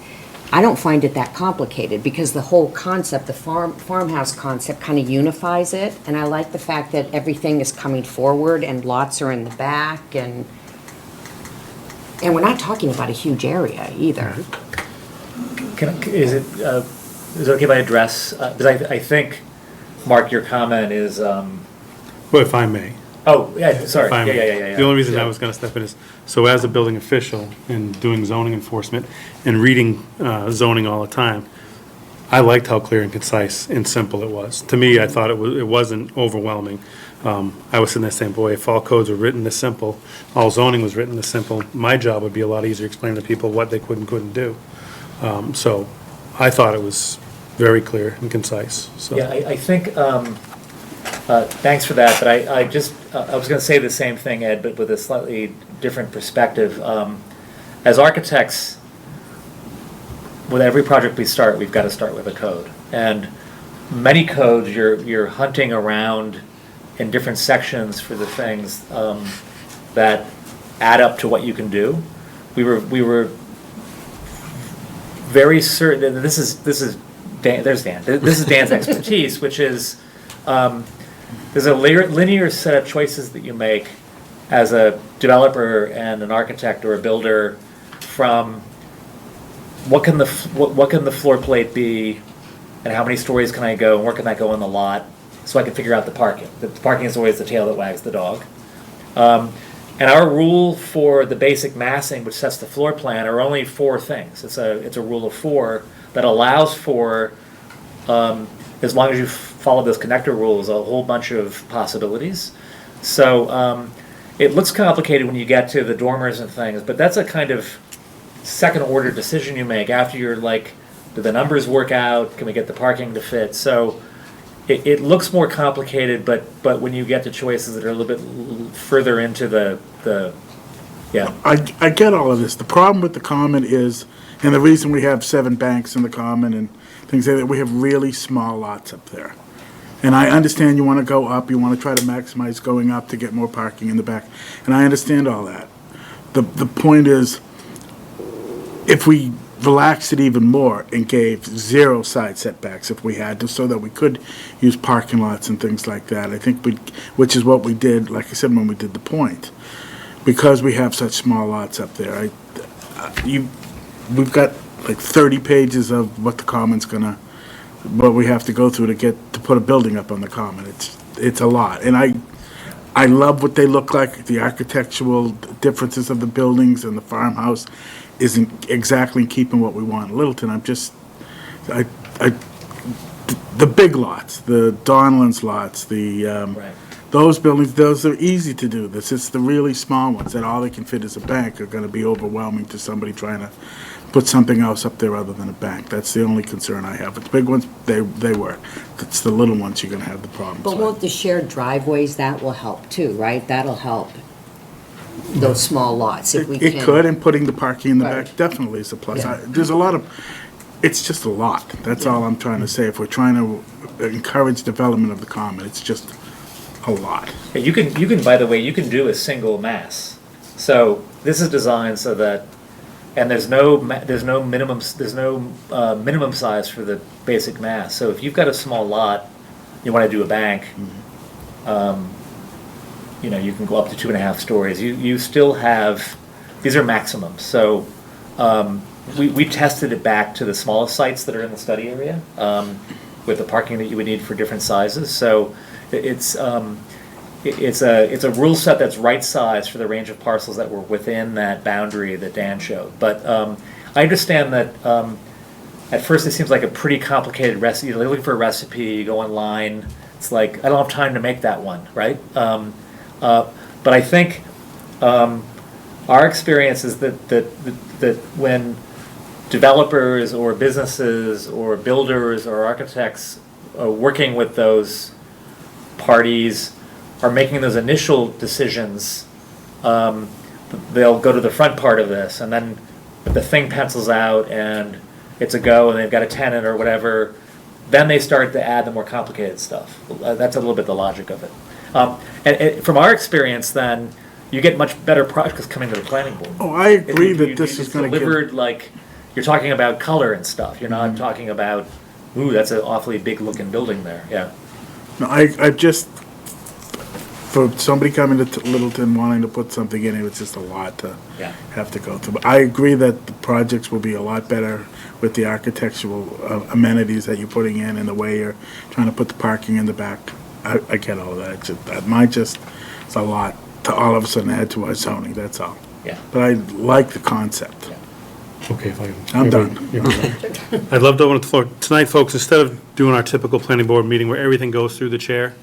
I don't find it that complicated, because the whole concept, the farmhouse concept, kind of unifies it. And I like the fact that everything is coming forward and lots are in the back, and we're not talking about a huge area either. Is it okay if I address, because I think, Mark, your comment is, Well, if I may. oh, yeah, sorry, If I may. yeah. The only reason Yeah. I was going to step in is, so as a building official and doing zoning enforcement and reading zoning all the time, I liked how clear and concise and simple it was. To me, I thought it wasn't overwhelming. I was sitting there saying, boy, if all codes were written this simple, all zoning was written this simple, my job would be a lot easier explaining to people what they could and couldn't do. So I thought it was very clear and concise, so. Yeah, I think, thanks for that, but I was gonna say the same thing, Ed, but with a slightly different perspective. As architects, with every project we start, we've got to start with a code. And many codes, you're hunting around in different sections for the things that add up to what you can do. We were very certain, and this is Dan, there's Dan. This is Dan's expertise, which is there's a linear set of choices that you make as a developer and an architect or a builder, from what can the floor plate be, and how many stories can I go, and where can I go on the lot, so I can figure out the parking. The parking is always the tail that wags the dog. And our rule for the basic massing, which sets the floor plan, are only 4 things. It's a rule of 4 that allows for, as long as you follow those connector rules, a whole bunch of possibilities. So it looks complicated when you get to the dormers and things, but that's a kind of second order decision you make after you're like, do the numbers work out? Can we get the parking to fit? So it looks more complicated, but when you get to choices that are a little bit further into the yeah. I get all of this. The problem with the common is, and the reason we have 7 banks in the common and things like that, we have really small lots up there. And I understand you want to go up, you want to try to maximize going up to get more parking in the back, and I understand all that. The point is, if we relaxed it even more and gave 0 side setbacks if we had to, so that we could use parking lots and things like that, I think which is what we did, like I said, when we did the point. Because we have such small lots up there, we've got like 30 pages of what the common's gonna, what we have to go through to put a building up on the common. It's a lot, and I love what they look like. The architectural differences of the buildings and the farmhouse isn't exactly keeping what we want in Littleton. The big lots, the Donlands lots, Right. those buildings, those are easy to do. It's the really small ones that all they can fit is a bank are gonna be overwhelming to somebody trying to put something else up there other than a bank. That's the only concern I have. But the big ones, they work. It's the little ones you're gonna have the problems But with. won't the shared driveways, that will help too, right? That'll help those small lots if we can. It could, and putting the parking in the Right. back definitely is a plus. Yeah. There's a lot of, it's just a lot. That's all I'm trying to say. If we're trying to encourage development of the common, it's just a lot. Yeah, you can, by the way, you can do a single mass. So this is designed so that, and there's no minimum size for the basic mass. So if you've got a small lot, you want to do a bank, you can go up to 2.5 stories. You still have, these are maximums. So we tested it back to the smallest sites that are in the study area with the parking that you would need for different sizes. So it's a rule set that's right size for the range of parcels that were within that boundary that Dan showed. But I understand that at first it seems like a pretty complicated recipe. You're looking for a recipe, you go online. It's like, I don't have time to make that one, right? But I think our experience is that when developers or businesses or builders or architects are working with those parties, are making those initial decisions, they'll go to the front part of this, and then if the thing pencils out and it's a go and they've got a tenant or whatever, then they start to add the more complicated stuff. That's a little bit the logic of it. And from our experience then, you get much better projects coming to the planning board. Oh, I agree You- that you- this it's is gonna get. delivered like, you're talking about color and stuff, you're not talking about, ooh, that's an awfully big looking building there, yeah. No, I just, for somebody coming to Littleton wanting to put something in, it's just a lot to Yeah. have to go through. But I agree that the projects will be a lot better with the architectural amenities that you're putting in and the way you're trying to put the parking in the back. I get all that. It's a lot to all of a sudden add to our zoning, that's all. Yeah. But I like the concept. Okay, if I can. I'm done. I'd love to open the floor. Tonight, folks, instead of doing our typical planning board meeting where everything goes through the chair,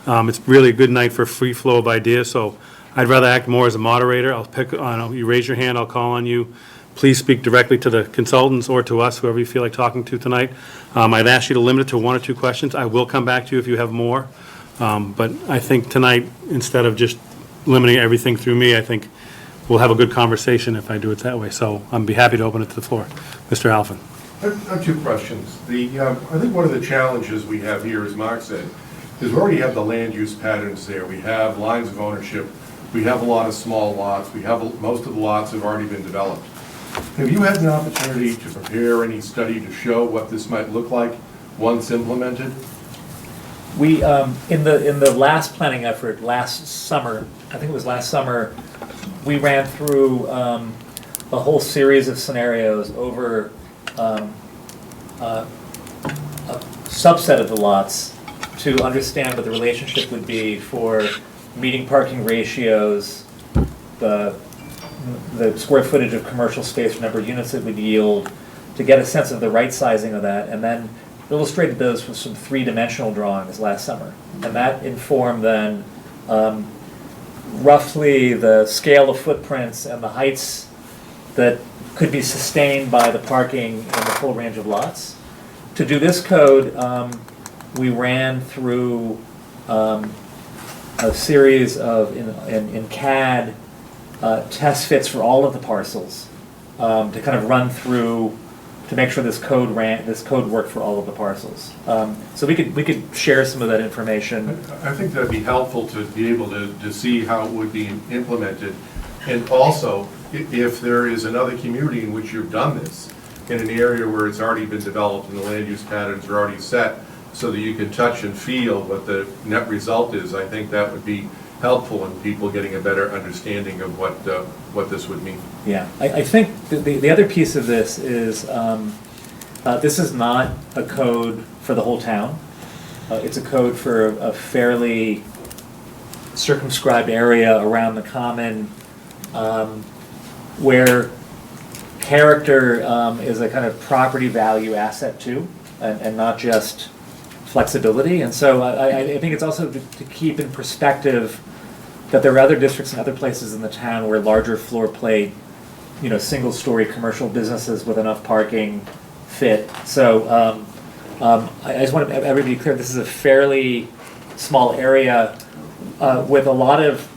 it's really a good night for free flow of ideas, so I'd rather act more as a moderator. I'll pick, you raise your hand, I'll call on you. Please speak directly to the consultants or to us, whoever you feel like talking to tonight. I'd ask you to limit it to 1 or 2 questions. I will come back to you if you have more. But I think tonight, instead of just limiting everything through me, I think we'll have a good conversation if I do it that way. So I'd be happy to open it to the floor. Mr. Alphen. I have 2 questions. I think one of the challenges we have here, as Mark said, is we already have the land use patterns there. We have lines of ownership. We have a lot of small lots. Most of the lots have already been developed. Have you had an opportunity to prepare any study to show what this might look like once implemented? We, in the last planning effort, last summer, I think it was last summer, we ran through a whole series of scenarios over a subset of the lots to understand what the relationship would be for meeting parking ratios, the square footage of commercial space or number of units it would yield, to get a sense of the right sizing of that, and then illustrated those with some three-dimensional drawings last summer. And that informed then roughly the scale of footprints and the heights that could be sustained by the parking in the full range of lots. To do this code, we ran through a series of, in CAD, test fits for all of the parcels to kind of run through to make sure this code worked for all of the parcels. So we could share some of that information. I think that'd be helpful to be able to see how it would be implemented. And also, if there is another community in which you've done this, in an area where it's already been developed and the land use patterns are already set, so that you can touch and feel what the net result is, I think that would be helpful in people getting a better understanding of what this would mean. Yeah, I think the other piece of this is this is not a code for the whole town. It's a code for a fairly circumscribed area around the common where character is a kind of property value asset too, and not just flexibility. And so I think it's also to keep in perspective that there are other districts and other places in the town where larger floor plate, single-story commercial businesses with enough parking fit. So I just want everybody to be clear, this is a fairly small area with a lot of,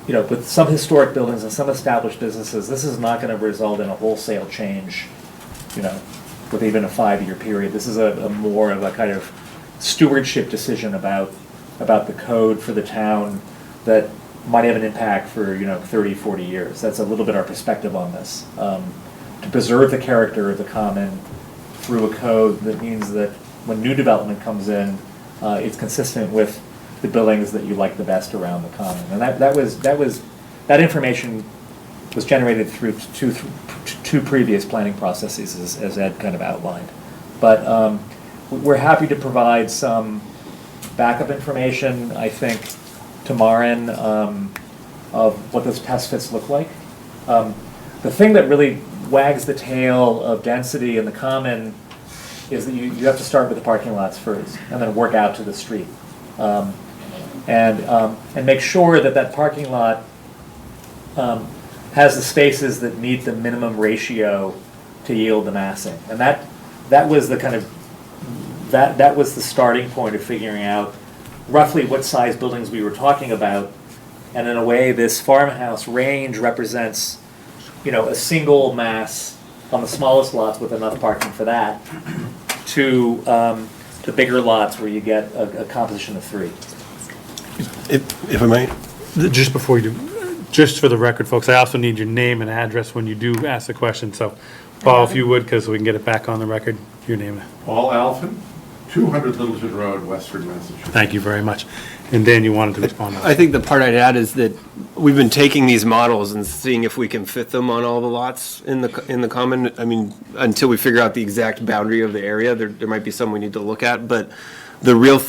with some historic buildings and some established businesses. This is not going to result in a wholesale change, with even a 5-year period. This is a more of a kind of stewardship decision about the code for the town that might have an impact for 30, 40 years. That's a little bit our perspective on this. To preserve the character of the common through a code that means that when new development comes in, it's consistent with the buildings that you like the best around the common. And that information was generated through two previous planning processes, as Ed kind of outlined. But we're happy to provide some backup information, I think, to Marin of what those test fits look like. The thing that really wags the tail of density in the common is that you have to start with the parking lots first and then work out to the street. And make sure that parking lot has the spaces that meet the minimum ratio to yield the massing. And that was the kind of that was the starting point of figuring out roughly what size buildings we were talking about. And in a way, this farmhouse range represents, a single mass on the smallest lots with enough parking for that, to the bigger lots where you get a composition of 3. If I might, Just before you do, just for the record, folks, I also need your name and address when you do ask the question. So, Paul, if you would, because we can get it back on the record, your name. Paul Alphin, 200 Littleton Road, Westford, Massachusetts. Thank you very much. And Dan, you wanted to respond to that. I think the part I'd add is that we've been taking these models and seeing if we can fit them on all the lots in the common. I mean, until we figure out the exact boundary of the area, there might be some we need to look at. But the real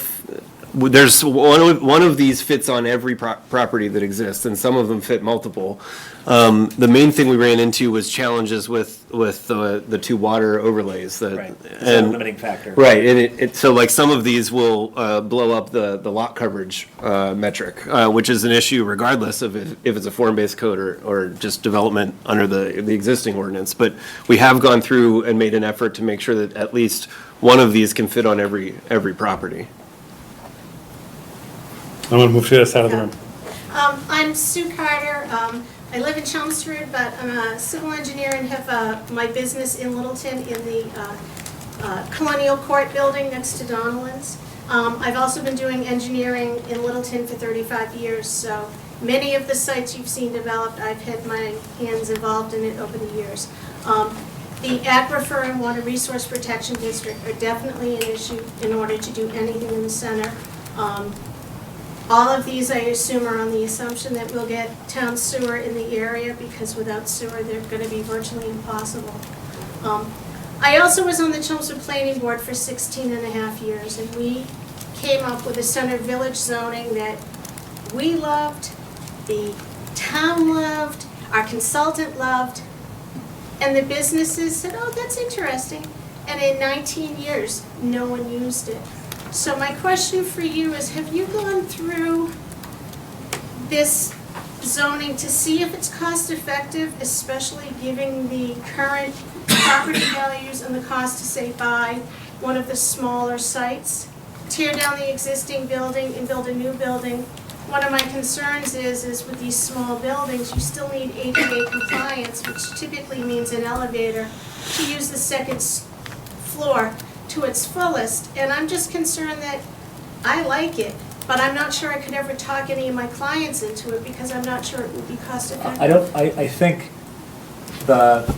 there's one of these fits on every property that exists, and some of them fit multiple. The main thing we ran into was challenges with the 2 water overlays. Right, it's a limiting factor. Right, and so like some of these will blow up the lot coverage metric, which is an issue regardless of if it's a form-based code or just development under the existing ordinance. But we have gone through and made an effort to make sure that at least one of these can fit on every property. I'm going to move to the side of the room. I'm Sue Carter. I live in Chelmsford, but I'm a civil engineer and have my business in Littleton in the Colonial Court building next to Donnellan's. I've also been doing engineering in Littleton for 35 years, so many of the sites you've seen developed, I've had my hands involved in it over the years. The Aquifer and Water Resource Protection District are definitely an issue in order to do anything in the center. All of these, I assume, are on the assumption that we'll get town sewer in the area, because without sewer, they're going to be virtually impossible. I also was on the Chelmsford Planning Board for 16 and a half years, and we came up with a center village zoning that we loved. The town loved, our consultant loved, and the businesses said, oh, that's interesting. And in 19 years, no one used it. So my question for you is, have you gone through this zoning to see if it's cost effective, especially given the current property values and the cost to say buy one of the smaller sites? Tear down the existing building and build a new building. One of my concerns is with these small buildings, you still need ADA compliance, which typically means an elevator, to use the second floor to its fullest. And I'm just concerned that I like it, but I'm not sure I could ever talk any of my clients into it because I'm not sure it would be cost effective. I think the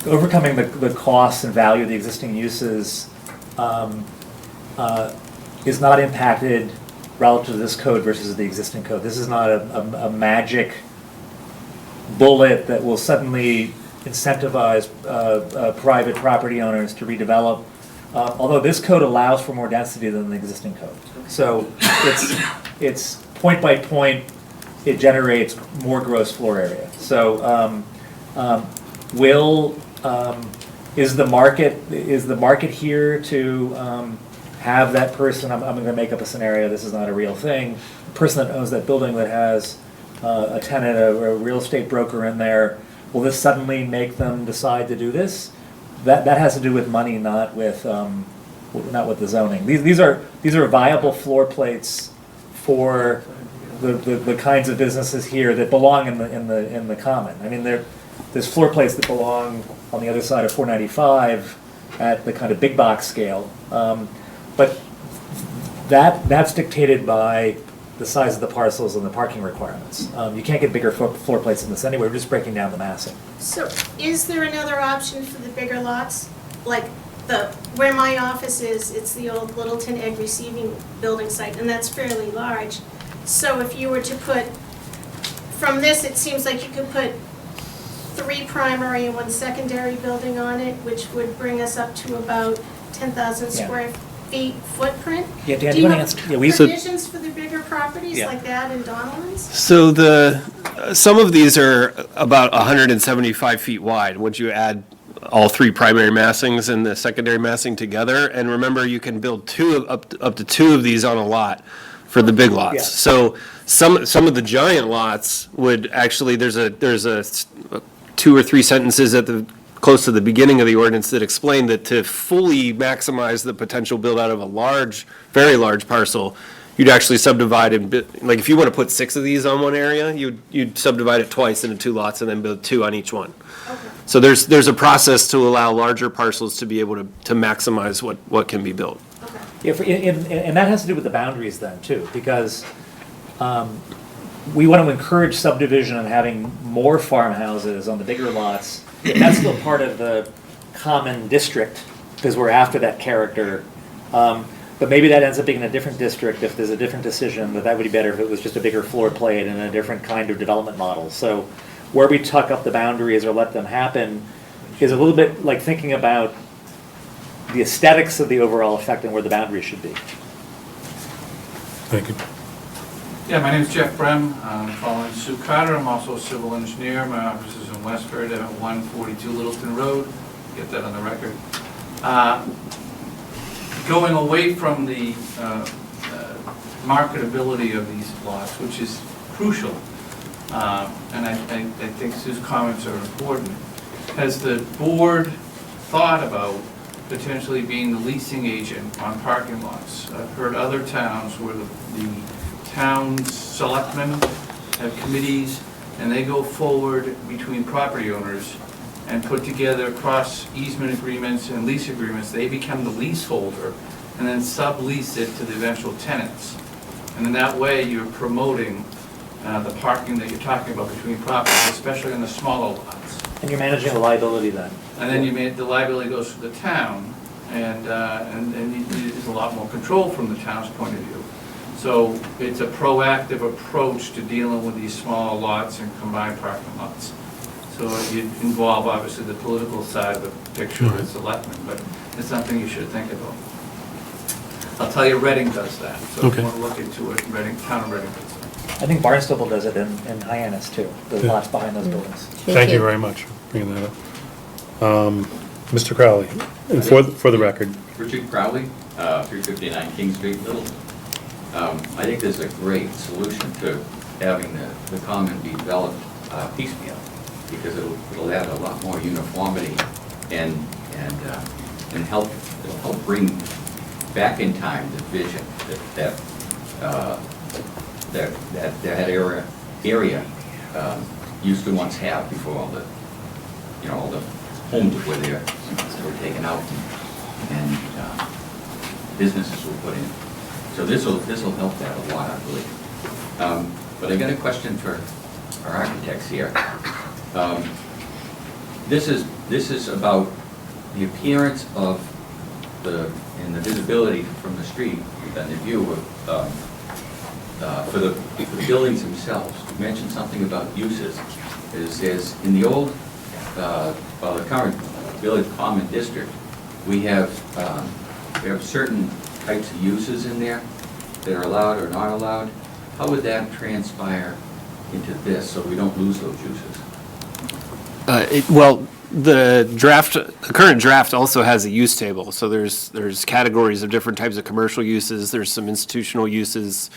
overcoming the costs and value of the existing uses is not impacted relative to this code versus the existing code. This is not a magic bullet that will suddenly incentivize private property owners to redevelop, although this code allows for more density than the existing code. So it's point by point, it generates more gross floor area. So is the market here to have that person, I'm going to make up a scenario, this is not a real thing, the person that owns that building that has a tenant, a real estate broker in there, will this suddenly make them decide to do this? That has to do with money, not with the zoning. These are viable floor plates for the kinds of businesses here that belong in the common. I mean, there's floor plates that belong on the other side of 495 at the kind of big box scale. But that's dictated by the size of the parcels and the parking requirements. You can't get bigger floor plates than this anyway. We're just breaking down the massing. So is there another option for the bigger lots? Like where my office is, it's the old Littleton Egg Receiving Building site, and that's fairly large. So if you were to put, from this, it seems like you could put 3 primary and 1 secondary building on it, which would bring us up to about 10,000 square feet footprint. Yeah, Dan, do you want have to answer? Yeah, provisions for the bigger properties Yeah. like that in Donaldson's? So some of these are about 175 feet wide. Once you add all 3 primary massings and the secondary massing together, and remember, you can build up to 2 of these on a lot for the big lots. Yeah. So some of the giant lots would actually, there's a 2 or 3 sentences close to the beginning of the ordinance that explain that to fully maximize the potential build out of a large, very large parcel, you'd actually subdivide like if you want to put 6 of these on one area, you'd subdivide it twice into 2 lots and then build 2 on each one. Okay. So there's a process to allow larger parcels to be able to maximize what can be built. Okay. And that has to do with the boundaries then too, because we want to encourage subdivision and having more farmhouses on the bigger lots. That's still part of the common district, because we're after that character. But maybe that ends up being in a different district if there's a different decision, that would be better if it was just a bigger floor plate and a different kind of development model. So where we tuck up the boundaries or let them happen is a little bit like thinking about the aesthetics of the overall effect and where the boundaries should be. Thank you. Yeah, my name is Jeff Brem. I'm following Sue Carter. I'm also a civil engineer. My office is in Westford at 142 Littleton Road. Get that on the record. Going away from the marketability of these lots, which is crucial, and I think Sue's comments are important. Has the board thought about potentially being the leasing agent on parking lots? I've heard other towns where the town's selectmen have committees, and they go forward between property owners and put together cross easement agreements and lease agreements. They become the leaseholder and then sublease it to the eventual tenants. And in that way, you're promoting the parking that you're talking about between properties, especially in the smaller lots. And you're managing the liability then. And then the liability goes to the town, and there's a lot more control from the town's point of view. So it's a proactive approach to dealing with these small lots and combined parking lots. So you involve, obviously, the political side of the picture as selectmen, but it's something you should think about. I'll tell you, Reading does that. So if you want to look into it, Reading, town of Reading does that. I think Barnstable does it in Hyannis too, the Yeah. lots behind those buildings. Thank you very much for bringing that up. Mr. Crowley, and for the record, Richard Crowley, 359 King Street, Littleton. I think this is a great solution to having the common be developed piecemeal, because it'll add a lot more uniformity and it'll help bring back in time the vision that area used to once have before all the homes were taken out and businesses were put in. So this'll help that a lot, I believe. But I got a question for our architects here. This is about the appearance of and the visibility from the street and the view of for the buildings themselves. You mentioned something about uses. Is in the old, the current Village Common District, we have certain types of uses in there that are allowed or not allowed. How would that transpire into this so we don't lose those uses? Well, the current draft also has a use table, so there's categories of different types of commercial uses. There's some institutional uses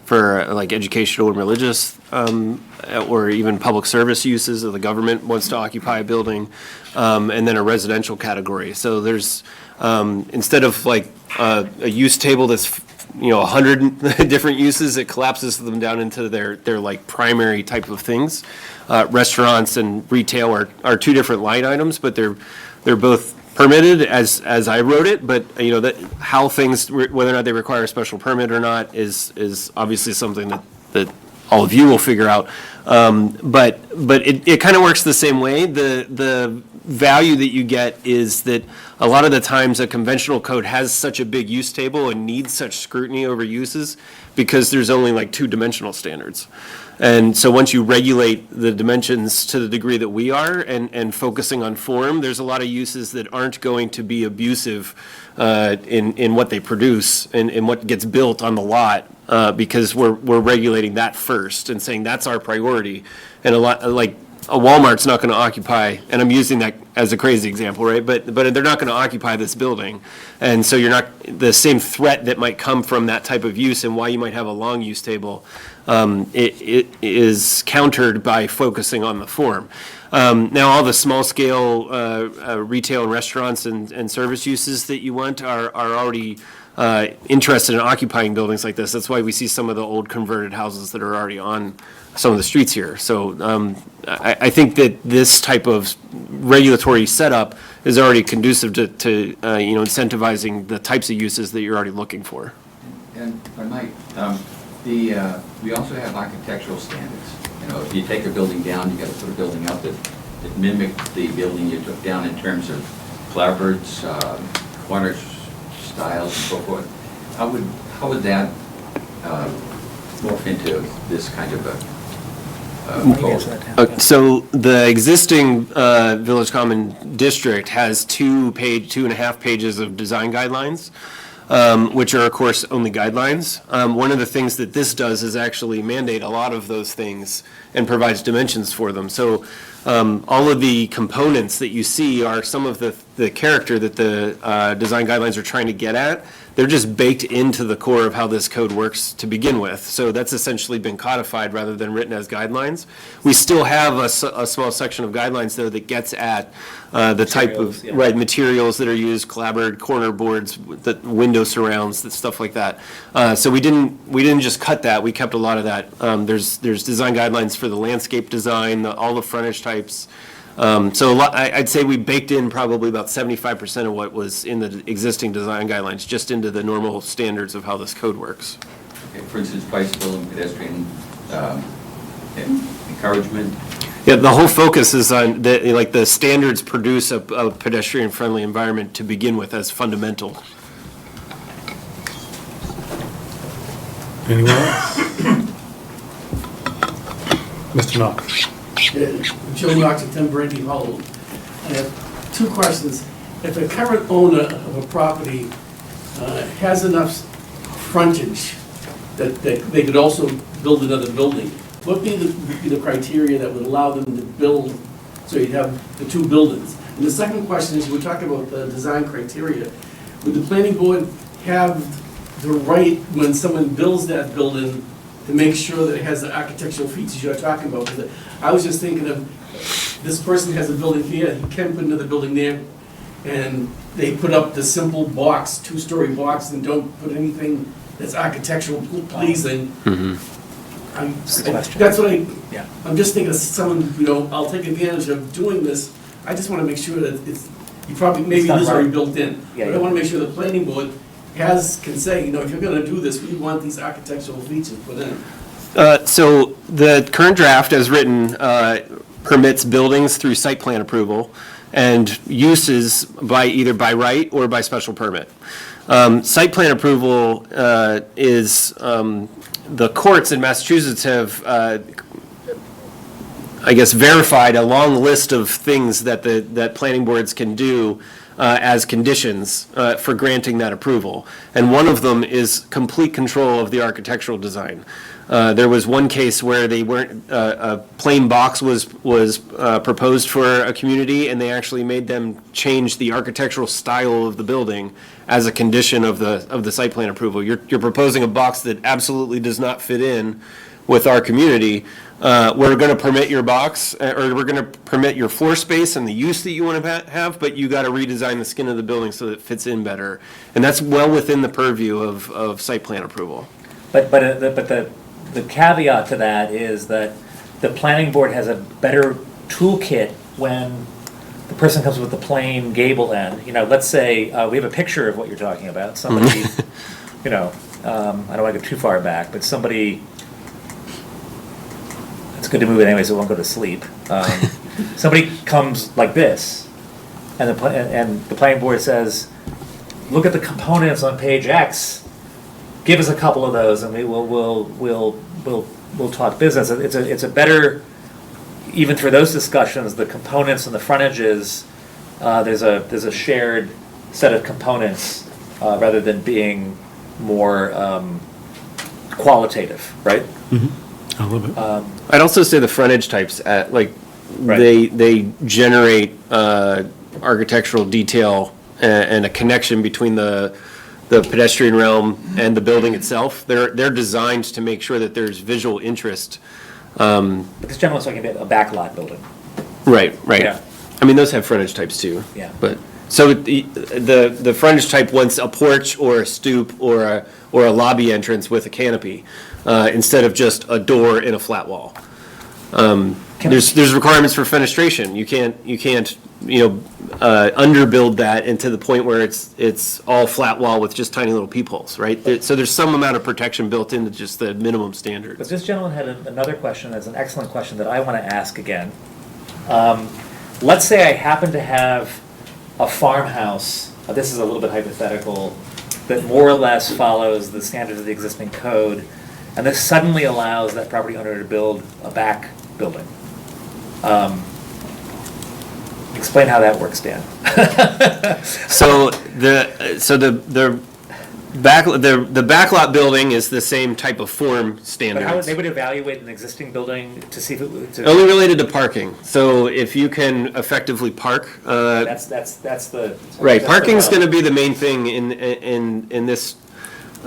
for like educational and religious, or even public service uses if the government wants to occupy a building, and then a residential category. So there's, instead of like a use table that's 100 different uses, it collapses them down into their like primary type of things. Restaurants and retail are two different line items, but they're both permitted as I wrote it, but that how things, whether or not they require a special permit or not is obviously something that all of you will figure out. But it kind of works the same way. The value that you get is that a lot of the times a conventional code has such a big use table and needs such scrutiny over uses because there's only like two-dimensional standards. And so once you regulate the dimensions to the degree that we are and focusing on form, there's a lot of uses that aren't going to be abusive in what they produce and what gets built on the lot, because we're regulating that first and saying that's our priority. And a lot, like a Walmart's not going to occupy, and I'm using that as a crazy example, right? But they're not going to occupy this building. And so you're not, the same threat that might come from that type of use and why you might have a long use table, it is countered by focusing on the form. Now, all the small scale retail and restaurants and service uses that you want are already interested in occupying buildings like this. That's why we see some of the old converted houses that are already on some of the streets here. So I think that this type of regulatory setup is already conducive to incentivizing the types of uses that you're already looking for. And if I might, we also have architectural standards. If you take a building down, you got to put a building up that mimics the building you took down in terms of clapboards, corner styles, and so forth. How would that morph into this kind of a proposal? So the existing Village Common District has 2.5 pages of design guidelines, which are, of course, only guidelines. One of the things that this does is actually mandate a lot of those things and provides dimensions for them. So all of the components that you see are some of the character that the design guidelines are trying to get at. They're just baked into the core of how this code works to begin with. So that's essentially been codified rather than written as guidelines. We still have a small section of guidelines, though, that gets at the type of materials that are used, clapboard, corner boards, the window surrounds, stuff like that. So we didn't just cut that. We kept a lot of that. There's design guidelines for the landscape design, all the frontage types. So I'd say we baked in probably about 75% of what was in the existing design guidelines just into the normal standards of how this code works. Okay, for instance, bicycle and pedestrian encouragement. Yeah, the whole focus is on the standards produce a pedestrian-friendly environment to begin with as fundamental. anyone else? Mr. Knox. Joe Knox at 10 Brady Hall. I have two questions. If a current owner of a property has enough frontage that they could also build another building. What would be the criteria that would allow them to build, so you'd have the two buildings? And the second question is, we're talking about the design criteria. Would the planning board have the right, when someone builds that building, to make sure that it has the architectural features you're talking about? Because I was just thinking of, this person has a building here, he can put another building there, and they put up the simple box, two-story box, and don't put anything that's architectural pleasing. That's what Yeah. I'm just thinking of someone, I'll take advantage of doing this. I just want to make sure that maybe It's done this is already right. built in. Yeah, But I want to make sure the planning board can say, if you're going to do this, we want these architectural features put in. So the current draft as written permits buildings through site plan approval and uses either by right or by special permit. Site plan approval is, the courts in Massachusetts have, verified a long list of things that planning boards can do as conditions for granting that approval. And one of them is complete control of the architectural design. There was one case where they weren't, a plain box was proposed for a community, and they actually made them change the architectural style of the building as a condition of the site plan approval. You're proposing a box that absolutely does not fit in with our community. We're going to permit your box, or we're going to permit your floor space and the use that you want to have, but you got to redesign the skin of the building so that it fits in better. And that's well within the purview of site plan approval. But the caveat to that is that the planning board has a better toolkit when the person comes with the plain gable end. Let's say we have a picture of what you're talking about. Somebody, I don't want to go too far back, but somebody, it's good to move it anyway so it won't go to sleep. Somebody comes like this, and the planning board says, look at the components on page X. Give us a couple of those, and we'll talk business. It's a better, even for those discussions, the components and the frontages. There's a shared set of components rather than being more qualitative, right? I love it. I'd also say the frontage types, Right. they generate architectural detail and a connection between the pedestrian realm and the building itself. They're designed to make sure that there's visual interest. But this gentleman's talking about a backlog building. Right. Yeah. I mean, those have frontage types too. Yeah. But, so the frontage type wants a porch or a stoop or a lobby entrance with a canopy, instead of just a door and a flat wall. There's requirements for fenestration. You can't underbuild that into the point where it's all flat wall with just tiny little peepholes, right? So there's some amount of protection built into just the minimum standards. But this gentleman had another question, that's an excellent question that I want to ask again. Let's say I happen to have a farmhouse, this is a little bit hypothetical, that more or less follows the standards of the existing code, and this suddenly allows that property owner to build a back building. Explain how that works, Dan. So the backlot building is the same type of form But standards. how they would evaluate an existing building to see if it, Only related to parking. So if you can effectively park, that's the. right, that's the parking's rub. gonna be the main thing in this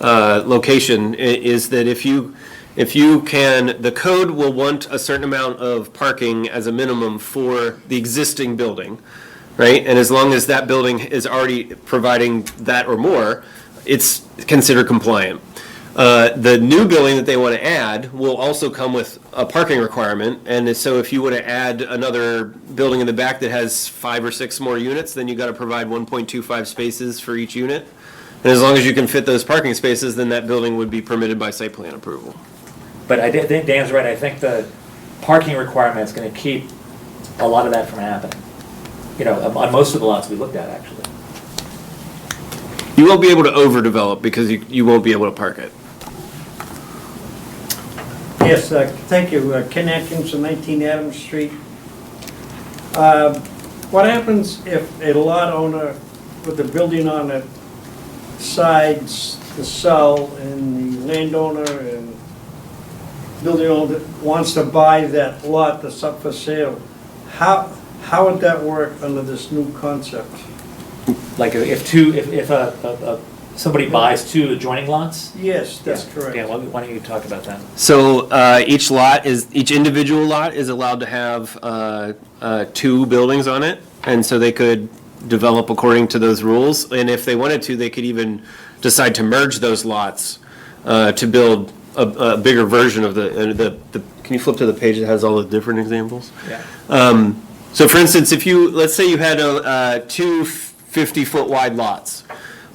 location, is that if you can, the code will want a certain amount of parking as a minimum for the existing building, right? And as long as that building is already providing that or more, it's considered compliant. The new building that they want to add will also come with a parking requirement, and so if you want to add another building in the back that has 5 or 6 more units, then you got to provide 1.25 spaces for each unit. And as long as you can fit those parking spaces, then that building would be permitted by site plan approval. But I think Dan's right, I think the parking requirement is gonna keep a lot of that from happening. On most of the lots we looked at, actually. You won't be able to overdevelop because you won't be able to park it. Yes, thank you. Ken Atkinson, 19 Adams Street. What happens if a lot owner with a building on it decides to sell and the landowner and building owner wants to buy that lot that's up for sale, how would that work under this new concept? Like if somebody buys two adjoining lots? Yes, that's correct. Yeah, why don't you talk about that? So each individual lot is allowed to have 2 buildings on it, and so they could develop according to those rules. And if they wanted to, they could even decide to merge those lots to build a bigger version of the. Can you flip to the page that has all the different examples? Yeah. So for instance, let's say you had 2 50-foot wide lots.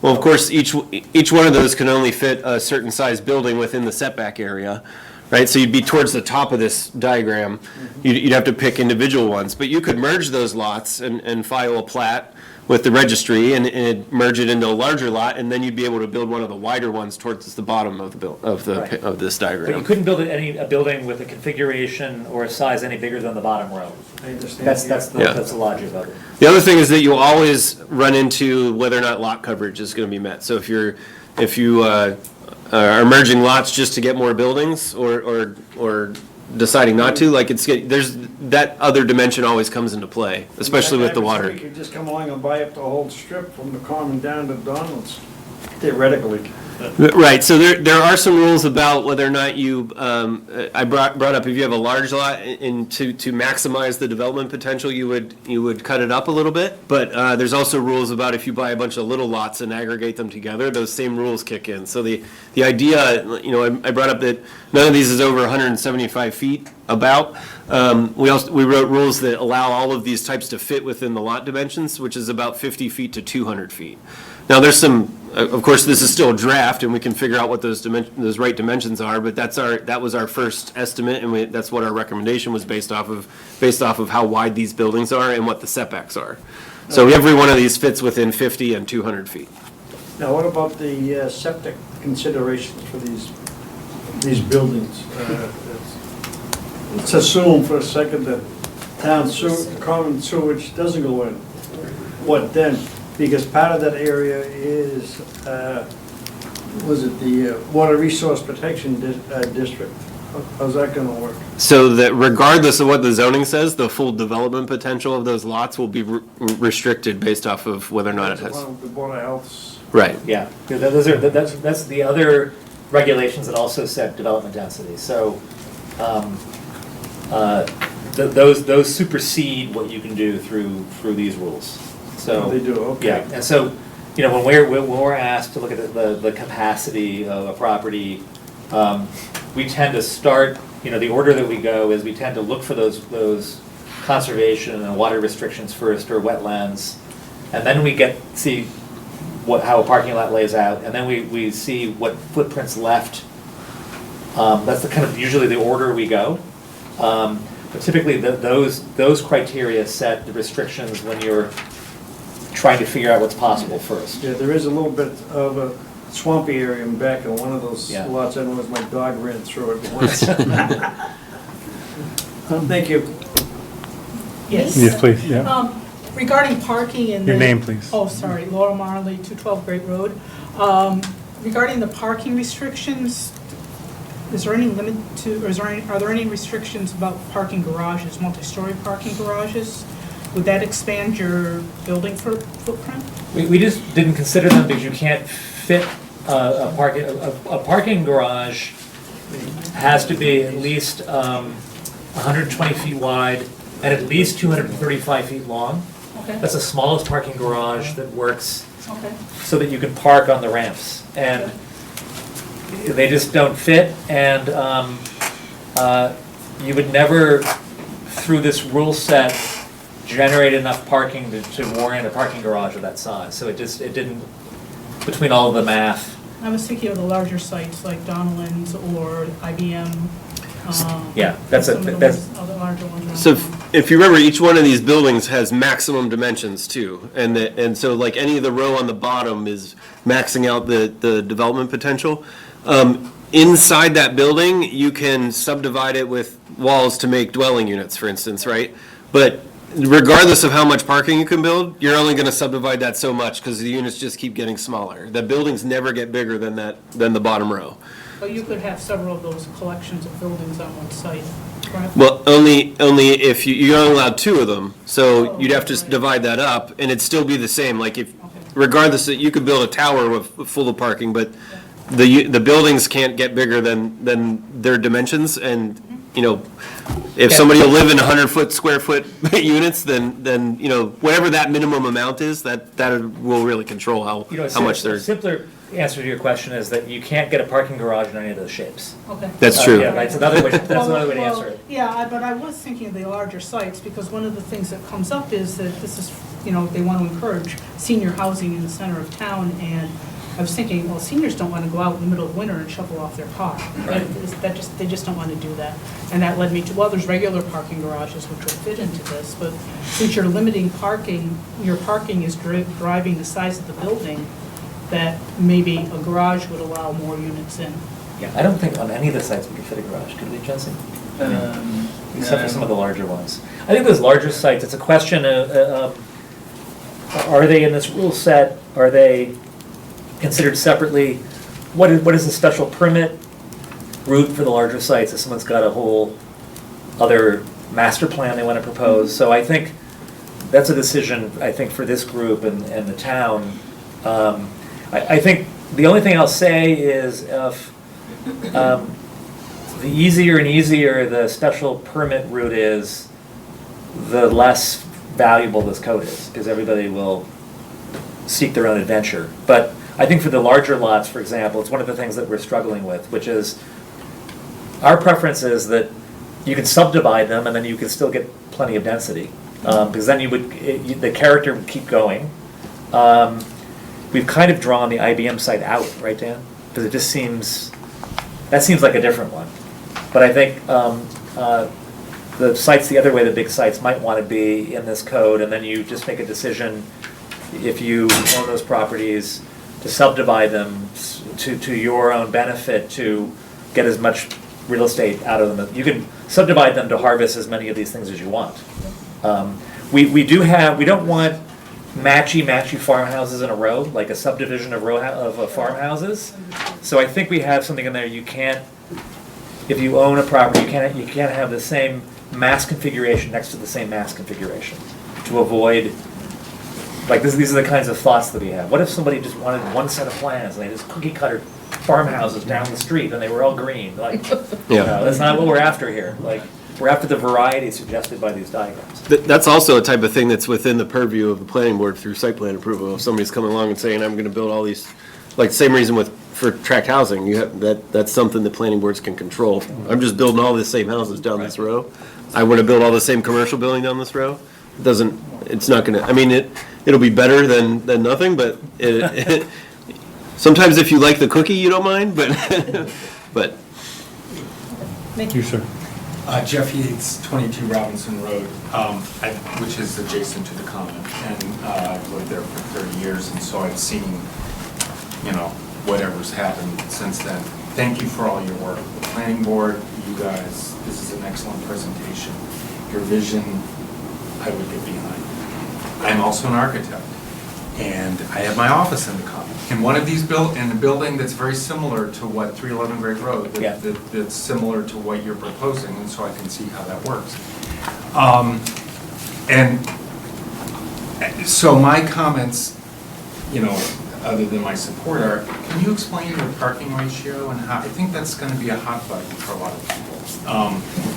Well, of course, each one of those can only fit a certain size building within the setback area, right? So you'd be towards the top of this diagram. You'd have to pick individual ones, but you could merge those lots and file a plat with the registry and merge it into a larger lot, and then you'd be able to build one of the wider ones towards the bottom of this But you diagram. couldn't build a building with a configuration or a size any bigger than the bottom row. I understand. That's Yeah. the logic of it. The other thing is that you always run into whether or not lot coverage is going to be met. So if you are merging lots just to get more buildings or deciding not to, like there's that other dimension always comes into play, especially with the water. You could just come along and buy up the whole strip from the common down to Donald's, theoretically. Right, so there are some rules about whether or not you, I brought up if you have a large lot and to maximize the development potential, you would cut it up a little bit. But there's also rules about if you buy a bunch of little lots and aggregate them together, those same rules kick in. So the idea, I brought up that none of these is over 175 feet about. We wrote rules that allow all of these types to fit within the lot dimensions, which is about 50 feet to 200 feet. Now, there's some, of course, this is still a draft, and we can figure out what those right dimensions are, but that was our first estimate, and that's what our recommendation was based off of how wide these buildings are and what the setbacks are. So every one of these fits within 50 and 200 feet. Now, what about the septic considerations for these buildings? Let's assume for a second that common sewage doesn't go in. What then? Because part of that area is, the Water Resource Protection District. How's that gonna work? So that regardless of what the zoning says, the full development potential of those lots will be restricted based off of whether or not it has. The Board of Health's. Right. Yeah, that's the other regulations that also set development density. So those supersede what you can do through these rules. So They do, okay. yeah, and so when we're asked to look at the capacity of a property, we tend to start. The order that we go is we tend to look for those conservation and water restrictions first, or wetlands, and then we see how a parking lot lays out, and then we see what footprints left. That's usually the order we go. But typically, those criteria set the restrictions when you're trying to figure out what's possible first. Yeah, there is a little bit of a swampy area in back of one of those Yeah. lots. I know as my dog ran through it once. Thank you. Yes. Yes, please, yeah. Regarding parking in the... Your name, please. Oh, sorry, Laura Marley, 212 Great Road. Regarding the parking restrictions, is there any limit to, or are there any restrictions about parking garages, multi-story parking garages? Would that expand your building footprint? We just didn't consider them because you can't fit a parking garage has to be at least 120 feet wide and at least 235 feet long. Okay. That's the smallest parking garage that works Okay. so that you can park on the ramps. And they just don't fit, and you would never, through this rule set, generate enough parking to warrant a parking garage of that size. So it didn't, between all of the math. I was thinking of the larger sites like Donaldson's or IBM. Yeah, that's some of the other larger ones around So town. if you remember, each one of these buildings has maximum dimensions too. And so like any of the row on the bottom is maxing out the development potential. Inside that building, you can subdivide it with walls to make dwelling units, for instance, right? But regardless of how much parking you can build, you're only gonna subdivide that so much, because the units just keep getting smaller. The buildings never get bigger than than the bottom row. But you could have several of those collections of buildings on one site, correct? Well, only if you're only allowed 2 of them, so you'd have to divide that up, and it'd still be the same, like if, regardless, that you could build a tower full of parking, but the buildings can't get bigger than their dimensions, and, you know, if somebody will live in 100-foot, square foot units, then, you know, whatever that minimum amount is, that will really control how much they're. Simpler answer to your question is that you can't get a parking garage in any of those shapes. Okay. That's true. Yeah, right, another way to Well, answer it. Yeah, but I was thinking of the larger sites, because one of the things that comes up is that this is, you know, they want to encourage senior housing in the center of town, and I was thinking, well, seniors don't want to go out in the middle of winter and shovel off their car. They just don't want to do that. And that led me to, well, there's regular parking garages which will fit into this, but since you're limiting parking, your parking is driving the size of the building, that maybe a garage would allow more units in. Yeah, I don't think on any of the sites we could fit a garage, could we, Jesse? Except for some of the larger ones. I think those larger sites, it's a question of, are they in this rule set? Are they considered separately? What is the special permit route for the larger sites if someone's got a whole other master plan they want to propose? So I think that's a decision, I think, for this group and the town. I think the only thing I'll say is if the easier and easier the special permit route is, the less valuable this code is, because everybody will seek their own adventure. But I think for the larger lots, for example, it's one of the things that we're struggling with, which is our preference is that you can subdivide them and then you can still get plenty of density, because then the character would keep going. We've kind of drawn the IBM site out, right, Dan? Because it just seems like a different one. But I think the sites the other way, the big sites, might want to be in this code, and then you just make a decision, if you own those properties, to subdivide them to your own benefit, to get as much real estate out of them. You can subdivide them to harvest as many of these things as you want. We don't want matchy farmhouses in a row, like a subdivision of farmhouses. So I think we have something in there. You can't, if you own a property, you can't have the same mass configuration next to the same mass configuration, to avoid, like these are the kinds of thoughts that we have. What if somebody just wanted one set of plans and they just cookie cutter farmhouses down the street and they were all green? Like, that's not what we're after here. Like, we're after the variety suggested by these diagrams. That's also a type of thing that's within the purview of the planning board through site plan approval. If somebody's coming along and saying, I'm gonna build all these, like, same reason for tract housing, you have, that's something that planning boards can control. I'm just building all the same houses down this row. I wanna build all the same commercial building down this row. It's not gonna, I mean, it'll be better than nothing, but sometimes if you like the cookie, you don't mind, but. Thank you, sir. Jeff Yates, 22 Robinson Road, which is adjacent to the common, and I've lived there for 30 years, and so I've seen, whatever's happened since then. Thank you for all your work. The planning board, you guys, this is an excellent presentation. Your vision, I would get behind. I'm also an architect, and I have my office in the common. And one of these in a building that's very similar to what 311 Great Road, that's similar to what you're proposing, and so I can see how that works. And so my comments, other than my support, are, can you explain your parking ratio and how? I think that's going to be a hot button for a lot of people.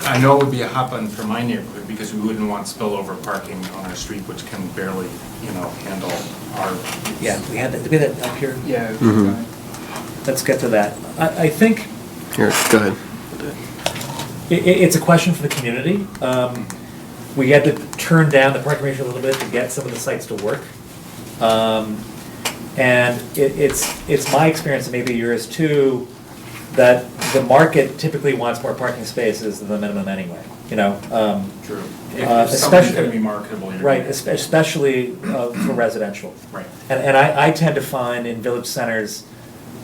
I know it would be a hot button for my neighborhood because we wouldn't want spillover parking on our street, which can barely, handle our. Yeah, we had that up here. Yeah. Let's get to that. I think. Here, go ahead. It's a question for the community. We had to turn down the parking ratio a little bit to get some of the sites to work. And it's my experience, and maybe yours too, that the market typically wants more parking spaces than the minimum anyway. True. If something's going to be marketable, right? Especially for residential. Right. And I tend to find in village centers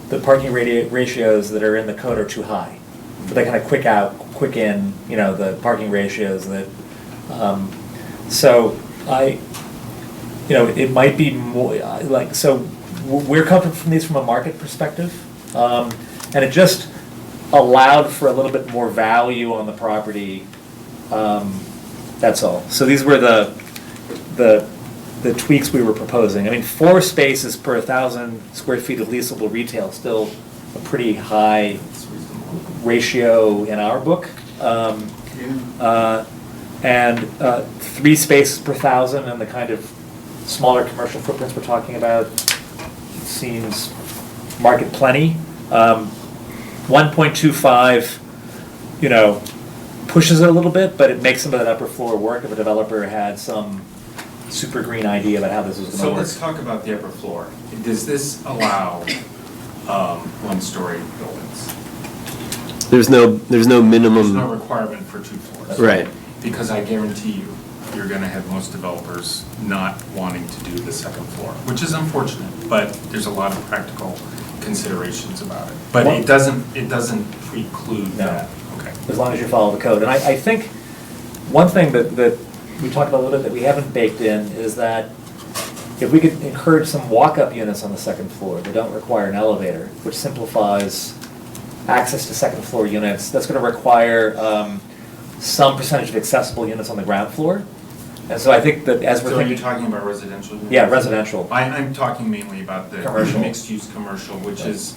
the parking ratios that are in the code are too high. But they kind of quick in, the parking ratios that So it might be more, so we're coming from these from a market perspective. And it just allowed for a little bit more value on the property. That's all. So these were the tweaks we were proposing. I mean, 4 spaces per 1,000 square feet of leasable retail, still a pretty high ratio in our book. And 3 spaces per 1,000 and the kind of smaller commercial footprints we're talking about seems market plenty. 1.25, pushes it a little bit, but it makes some of that upper floor work if a developer had some super green idea about how this was going to So work. let's talk about the upper floor. Does this allow one-story buildings? There's no minimum. There's no requirement for 2 floors. Right. Because I guarantee you're gonna have most developers not wanting to do the second floor, which is unfortunate, but there's a lot of practical considerations about it. But it doesn't preclude that. Okay. As long as you follow the code. And I think one thing that we talked about a little bit that we haven't baked in is that if we could encourage some walk-up units on the second floor that don't require an elevator, which simplifies access to second floor units, that's going to require some percentage of accessible units on the ground floor. And so I think that as we're So thinking. are you talking about residential units? Yeah, residential. I'm talking mainly about the Commercial. mixed-use commercial, which is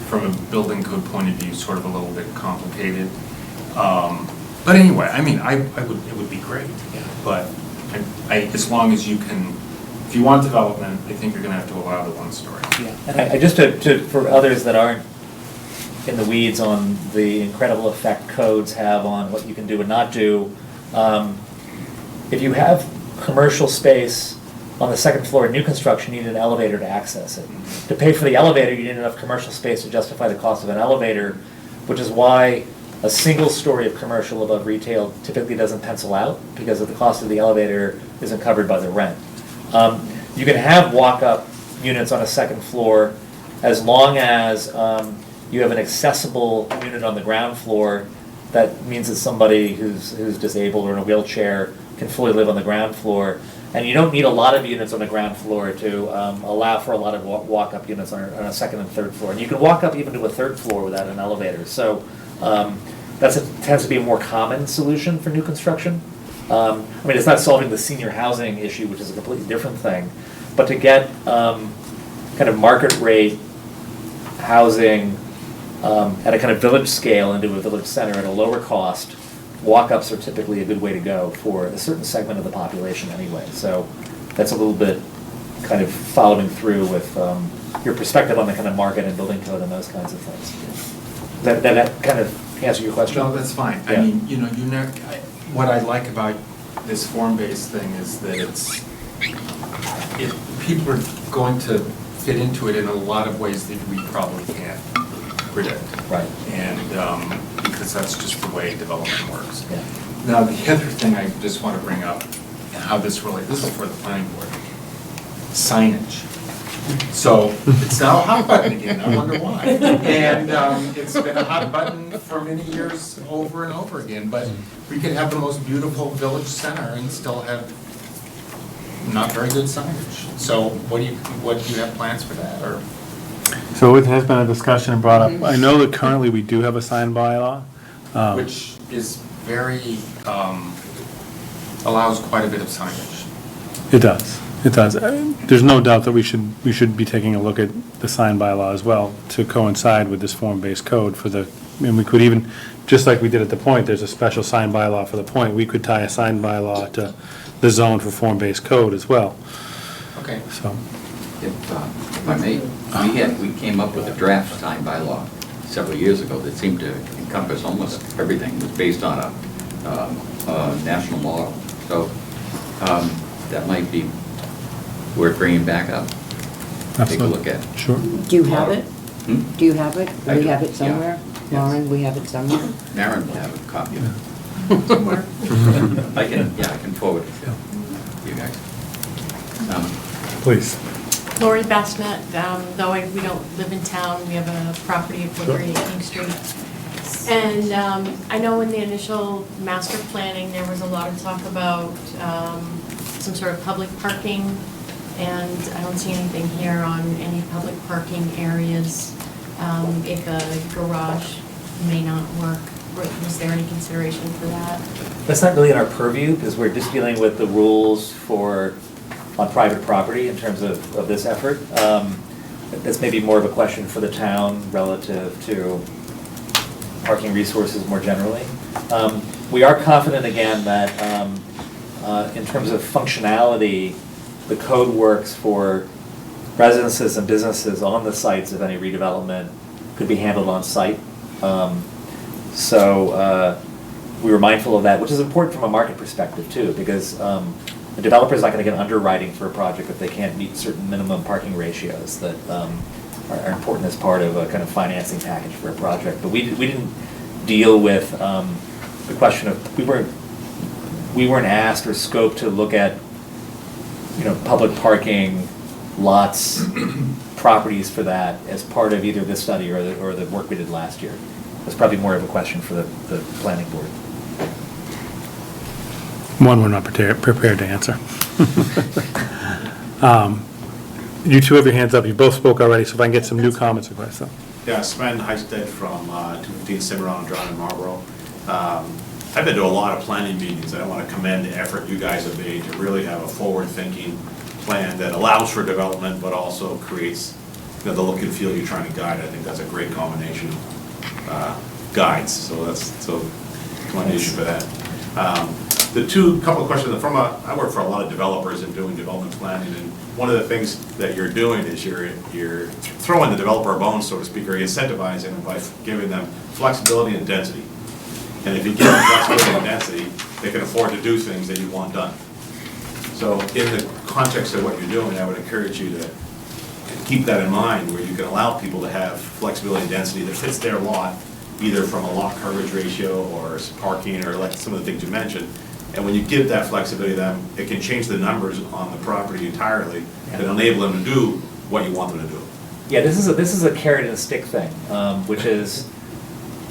from a building code point of view, sort of a little bit complicated. But anyway, I mean, it would be great, but as long as you can, if you want development, I think you're gonna have to allow the 1-story. Yeah, and I just for others that aren't in the weeds on the incredible effect codes have on what you can do and not do, if you have commercial space on the second floor in new construction, you need an elevator to access it. To pay for the elevator, you need enough commercial space to justify the cost of an elevator, which is why a single story of commercial above retail typically doesn't pencil out because of the cost of the elevator isn't covered by the rent. You can have walk-up units on a second floor as long as you have an accessible unit on the ground floor. That means that somebody who's disabled or in a wheelchair can fully live on the ground floor. And you don't need a lot of units on the ground floor to allow for a lot of walk-up units on a second and third floor. And you can walk up even to a third floor without an elevator. So tends to be a more common solution for new construction. I mean, it's not solving the senior housing issue, which is a completely different thing. But to get kind of market rate housing at a kind of village scale into a village center at a lower cost, walk-ups are typically a good way to go for a certain segment of the population anyway. So that's a little bit kind of following through with your perspective on the kind of market and building code and those kinds of things. That kind of answer your question? No, that's fine. Yeah. I mean, what I like about this form-based thing is that people are going to fit into it in a lot of ways that we probably can't predict. Right. And because that's just the way development works. Yeah. Now, the other thing I just want to bring up, and how this is for the planning board, signage. So it's now a hot button again, I wonder why. And it's been a hot button for many years over and over again, but we could have the most beautiful village center and still have not very good signage. So what do you have plans for that, or? So it has been a discussion and brought up. I know that currently we do have a sign bylaw. Which is very, allows quite a bit of signage. It does. It does. There's no doubt that we should be taking a look at the sign bylaw as well to coincide with this form-based code and we could even, just like we did at the Point, there's a special sign bylaw for the Point. We could tie a sign bylaw to the zone for form-based code as well. Okay. So. If I may, we came up with a draft sign bylaw several years ago that seemed to encompass almost everything. It was based on a national model. So that might be worth bringing back up. Take a look at. Sure. Do you have it? Do you have it? I We do, have it yeah. somewhere? Lauren, we have it somewhere? Maren will have a copy of it. Somewhere. I can forward it to you guys. Please. Lori Bassnett, though we don't live in town, we have a property at 438 King Street. And I know in the initial master planning, there was a lot of talk about some sort of public parking, and I don't see anything here on any public parking areas. If a garage may not work, was there any consideration for that? That's not really in our purview, because we're just dealing with the rules on private property in terms of this effort. This may be more of a question for the town relative to parking resources more generally. We are confident, again, that in terms of functionality, the code works for residences and businesses on the sites of any redevelopment could be handled on site. So we were mindful of that, which is important from a market perspective too, because the developer's not going to get underwriting for a project if they can't meet certain minimum parking ratios that are important as part of a kind of financing package for a project. But we didn't deal with the question of, we weren't asked or scoped to look at, public parking lots, properties for that as part of either this study or the work we did last year. That's probably more of a question for the planning board. One we're not prepared to answer. You two have your hands up. You both spoke already, so if I can get some new comments or questions. Yeah, Sven Heisted from 215 Cimarron Drive in Marlboro. I've been to a lot of planning meetings. I want to commend the effort you guys have made to really have a forward-thinking plan that allows for development, but also creates the look and feel you're trying to guide. I think that's a great combination of guides. So commendation for that. Couple of questions. I work for a lot of developers and doing development planning, and one of the things that you're doing is you're throwing the developer a bone, so to speak, or you're incentivizing them by giving them flexibility and density. And if you give them flexibility and density, they can afford to do things that you want done. So in the context of what you're doing, I would encourage you to keep that in mind, where you can allow people to have flexibility and density that fits their lot, either from a lot coverage ratio or parking or like some of the things you mentioned. And when you give that flexibility to them, it can change the numbers on the property entirely and enable them to do what you want them to do. Yeah, this is a carrot and a stick thing, which is,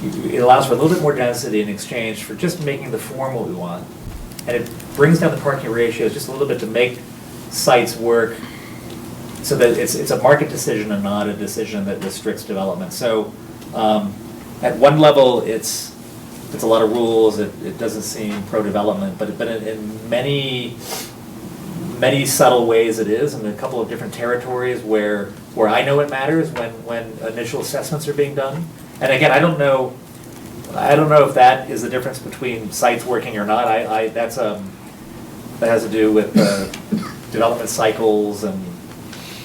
it allows for a little bit more density in exchange for just making the form what we want. And it brings down the parking ratios just a little bit to make sites work so that it's a market decision and not a decision that restricts development. So at one level, it's a lot of rules, it doesn't seem pro-development, but in many subtle ways it is, in a couple of different territories where I know it matters when initial assessments are being done. And again, I don't know if that is the difference between sites working or not. That has to do with development cycles, and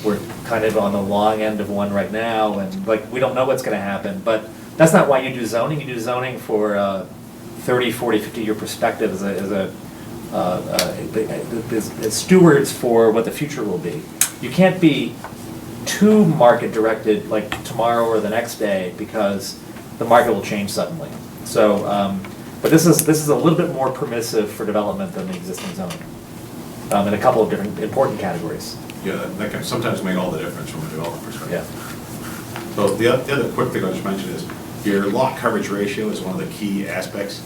we're kind of on the long end of one right now, and we don't know what's going to happen. But that's not why you do zoning. You do zoning for 30, 40, 50-year perspective as stewards for what the future will be. You can't be too market directed like tomorrow or the next day, because the market will change suddenly. So, but this is a little bit more permissive for development than the existing zoning in a couple of different important categories. Yeah, that can sometimes make all the difference from a developer perspective. Yeah. So the other quick thing I'll just mention is your lot coverage ratio is one of the key aspects.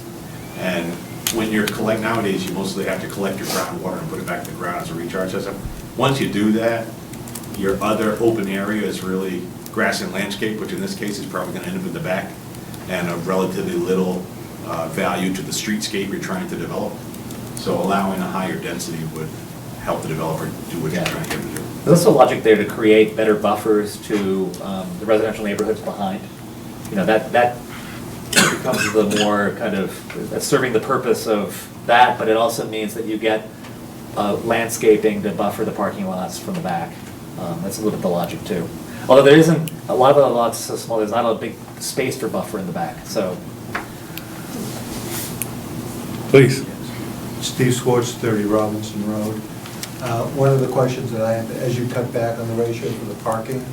And when you're nowadays, you mostly have to collect your groundwater and put it back to the ground as a recharge system. Once you do that, your other open area is really grass and landscape, which in this case is probably going to end up in the back, and of relatively little value to the streetscape you're trying to develop. So allowing a higher density would help the developer do what you're trying to get them to do. There's also logic there to create better buffers to the residential neighborhoods behind. That becomes the more kind of serving the purpose of that, but it also means that you get landscaping to buffer the parking lots from the back. That's a little bit the logic too. Although there isn't, a lot of the lots so small, there's not a big space for buffer in the back, so. Please. Steve Swartz, 30 Robinson Road. One of the questions that I have, as you cut back on the ratio for the parking,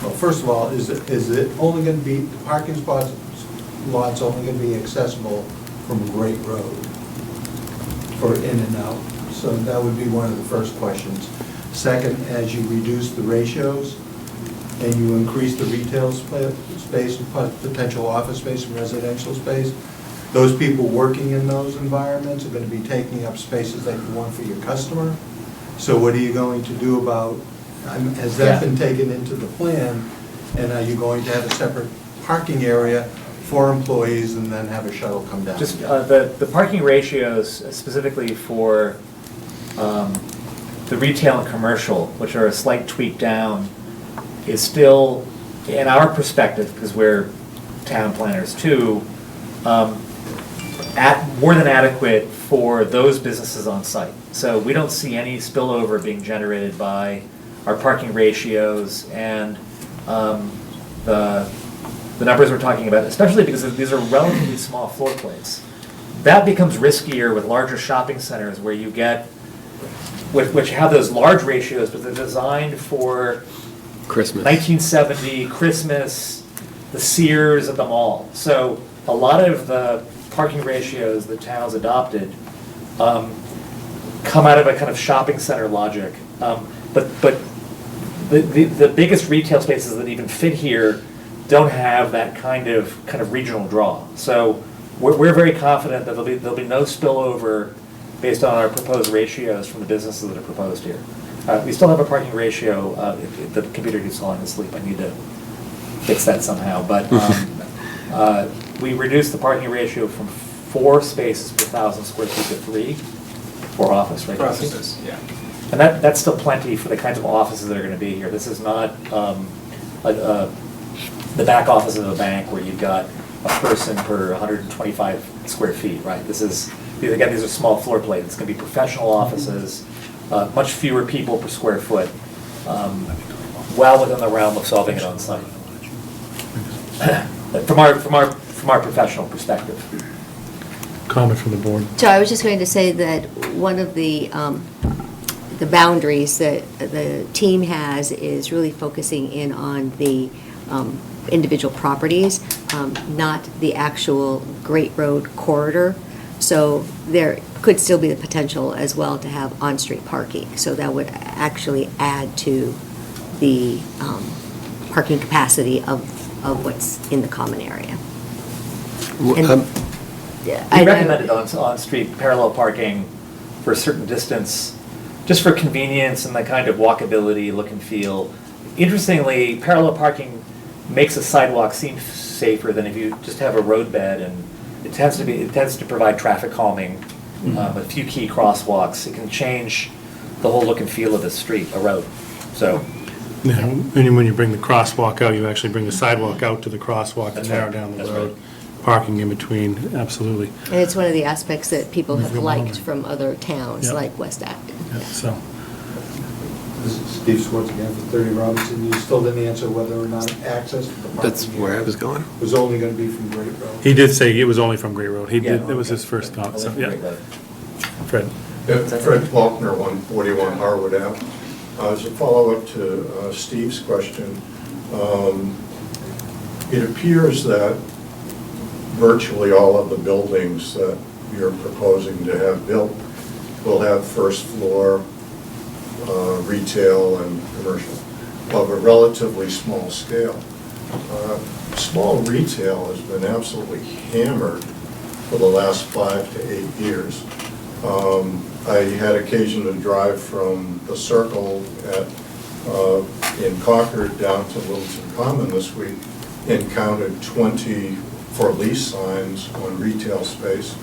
well, first of all, is it only going to be, the parking lots only going to be accessible from Great Road for in and out? So that would be one of the first questions. Second, as you reduce the ratios, and you increase the retail space, potential office space and residential space, those people working in those environments are going to be taking up spaces that you want for your customer. So what are you going to do about, has that been taken into the plan? And are you going to have a separate parking area for employees and then have a shuttle come down? Just the parking ratios specifically for the retail and commercial, which are a slight tweak down, is still, in our perspective, because we're town planners too, more than adequate for those businesses on site. So we don't see any spillover being generated by our parking ratios and the numbers we're talking about, especially because these are relatively small floor plates. That becomes riskier with larger shopping centers where you get, which have those large ratios, but they're designed for Christmas. 1970, Christmas, the Sears of the mall. So a lot of the parking ratios that towns adopted come out of a kind of shopping center logic. But the biggest retail spaces that even fit here don't have that kind of regional draw. So we're very confident that there'll be no spillover based on our proposed ratios from the businesses that are proposed here. We still have a parking ratio, the computer keeps falling asleep, I need to fix that somehow, but we reduced the parking ratio from 4 spaces per 1,000 square feet to 3 for office, right? For offices, yeah. And that's still plenty for the kinds of offices that are gonna be here. This is not the back office of a bank where you've got a person per 125 square feet, right? These are small floor plates. It's gonna be professional offices, much fewer people per square foot, well within the realm of solving it on site. From our professional perspective. Comment from the board. So I was just going to say that one of the boundaries that the team has is really focusing in on the individual properties, not the actual Great Road corridor. So there could still be the potential as well to have on-street parking. So that would actually add to the parking capacity of what's in the common area. And- We recommended on-street parallel parking for a certain distance, just for convenience and the kind of walkability, look and feel. Interestingly, parallel parking makes a sidewalk seem safer than if you just have a roadbed, and it tends to provide traffic calming, a few key crosswalks. It can change the whole look and feel of the street, a road. So. Yeah, and when you bring the crosswalk out, you actually bring the sidewalk out to the crosswalk to narrow down the road. Parking in between, absolutely. And it's one of the aspects that people have Yep. liked from other towns, Yep. like West Acton. Yeah, so. This is Steve Swartz again from 30 Robinson. You still didn't answer whether or not access to the parking That's where I was going. was only going to be from Great Road. He did say it was only from Great Road. He Yeah, did, that was his first thought, so, Only yeah. from Great Road. Fred. Yeah, Fred Faulkner, 141 Harwood Ave. As a follow-up to Steve's question, it appears that virtually all of the buildings that you're proposing to have built will have first floor retail and commercial of a relatively small scale. Small retail has been absolutely hammered for the last 5 to 8 years. I had occasion to drive from the Circle in Concord down to Littleton Common this week and counted 20 for lease signs on retail space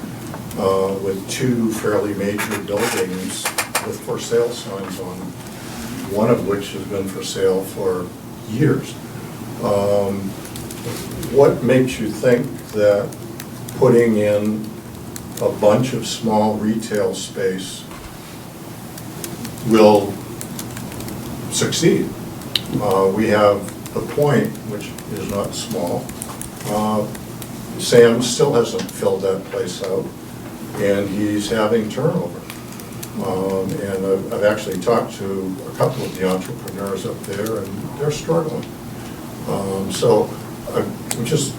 with 2 fairly major buildings with for sale signs on them, one of which has been for sale for years. What makes you think that putting in a bunch of small retail space will succeed? We have the Point, which is not small. Sam still hasn't filled that place out, and he's having turnover. And I've actually talked to a couple of the entrepreneurs up there, and they're struggling. So I'm just,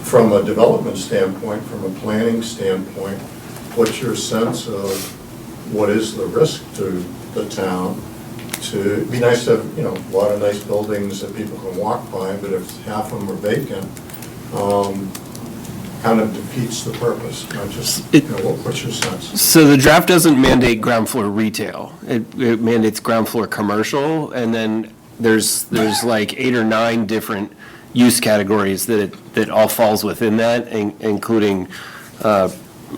from a development standpoint, from a planning standpoint, what's your sense of what is the risk to the town it'd be nice to have, a lot of nice buildings that people can walk by, but if half of them are vacant, kind of defeats the purpose. I just, what's your sense? So the draft doesn't mandate ground floor retail. It mandates ground floor commercial, and then there's like 8 or 9 different use categories that all falls within that, including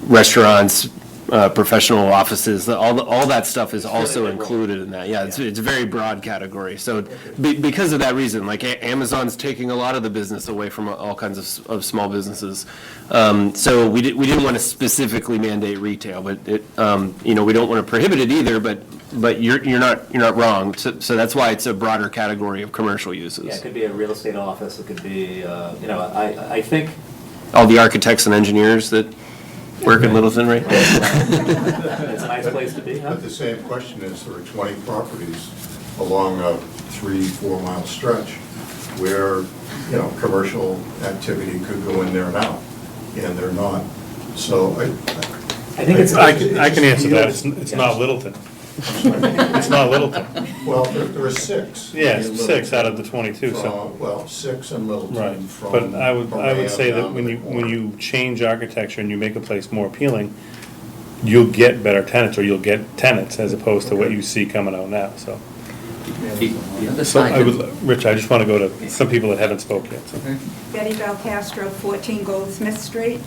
restaurants, professional offices, all that stuff is also included in that. Yeah, it's a very broad category. So because of that reason, like Amazon's taking a lot of the business away from all kinds of small businesses. So we didn't want to specifically mandate retail, but we don't want to prohibit it either. But you're not wrong. So that's why it's a broader category of commercial uses. Yeah, it could be a real estate office. It could be, I think. All the architects and engineers that work in Littleton, right? It's a nice place to be, huh? But the same question is, there are 20 properties along a 3-4 mile stretch where, commercial activity could go in there now, and they're not. So I think it's. I can answer that. It's not Littleton. It's not Littleton. Well, there are 6. Yeah, 6 out of the 22, so. Well, 6 in Littleton. Right, from. but I would say that down when to you change architecture and you make a place more appealing, you'll get better tenants, or you'll get tenants as opposed to what you see coming out now, so. The other So side. Rich, I just want to go to some people that haven't spoke yet, so. Betty Belcastro, 14 Goldsmith Street.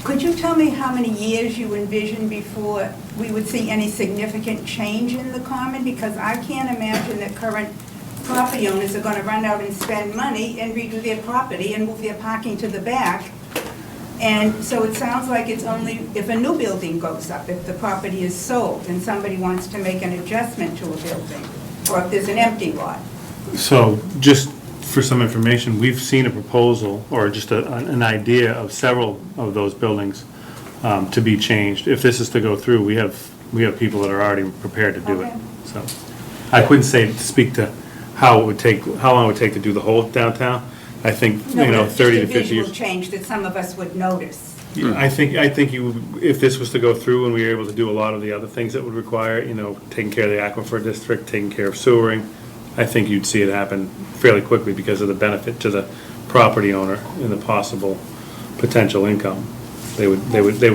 Could you tell me how many years you envision before we would see any significant change in the common? Because I can't imagine that current property owners are going to run out and spend money and redo their property and move their parking to the back. And so it sounds like it's only if a new building goes up, if the property is sold and somebody wants to make an adjustment to a building, or if there's an empty lot. So just for some information, we've seen a proposal, or just an idea of several of those buildings to be changed. If this is to go through, we have people that are already prepared to do it. So I couldn't speak to how long it would take to do the whole downtown. I think, 30 to 50 years. Just a visual change that some of us would notice. I think if this was to go through and we were able to do a lot of the other things that would require, taking care of the Aquifer district, taking care of sewering, I think you'd see it happen fairly quickly because of the benefit to the property owner and the possible potential income. They would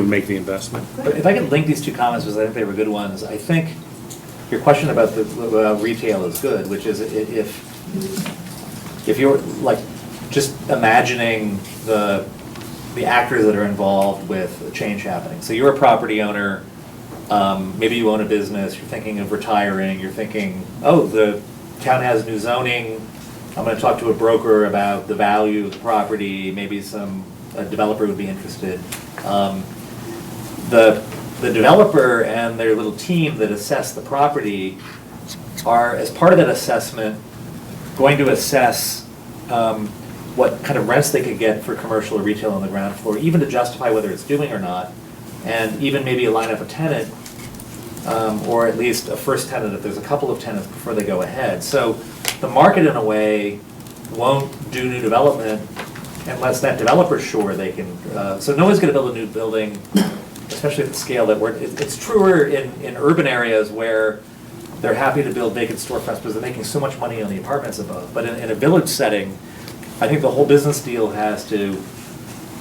make the investment. But if I could link these two comments, because I think they were good ones, I think your question about the retail is good, which is if you're like just imagining the actors that are involved with a change happening. So you're a property owner, maybe you own a business, you're thinking of retiring, you're thinking, oh, the town has new zoning, I'm going to talk to a broker about the value of the property, maybe a developer would be interested. The developer and their little team that assess the property are, as part of that assessment, going to assess what kind of rents they could get for commercial or retail on the ground floor, even to justify whether it's doing or not, and even maybe line up a tenant, or at least a first tenant if there's a couple of tenants before they go ahead. So the market, in a way, won't do new development unless that developer's sure they can. So no one's going to build a new building, especially at the scale that we're. It's truer in urban areas where they're happy to build vacant storefronts because they're making so much money on the apartments above. But in a village setting, I think the whole business deal has to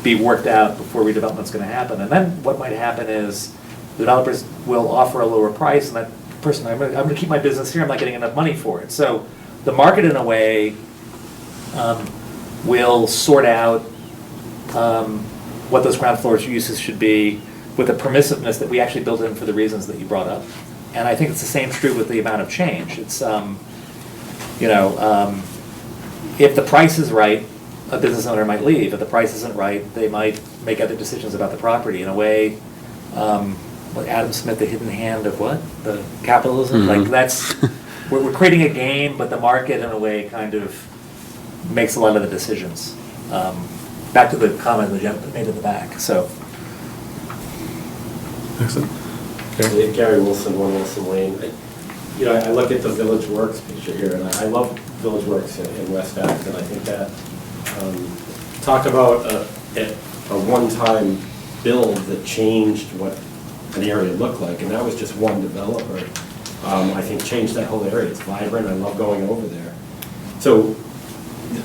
be worked out before redevelopment's going to happen. And then what might happen is the developers will offer a lower price, and that person, I'm going to keep my business here, I'm not getting enough money for it. So the market, in a way, will sort out what those ground floor uses should be with a permissiveness that we actually built in for the reasons that you brought up. And I think it's the same true with the amount of change. It's, if the price is right, a business owner might leave. If the price isn't right, they might make other decisions about the property. In a way, like Adam Smith, the hidden hand of what? The capitalism? Mm-hmm. Like that's, we're creating a game, but the market, in a way, kind of makes a lot of the decisions. Back to the comment the gentleman made in the back, so. Excellent. Okay. Gary Wilson, 1 Wilson Lane. I look at the Village Works picture here, and I love Village Works in West Acton. I think that, talk about a one-time build that changed what an area looked like, and that was just one developer. I think changed that whole area. It's vibrant, I love going over there. So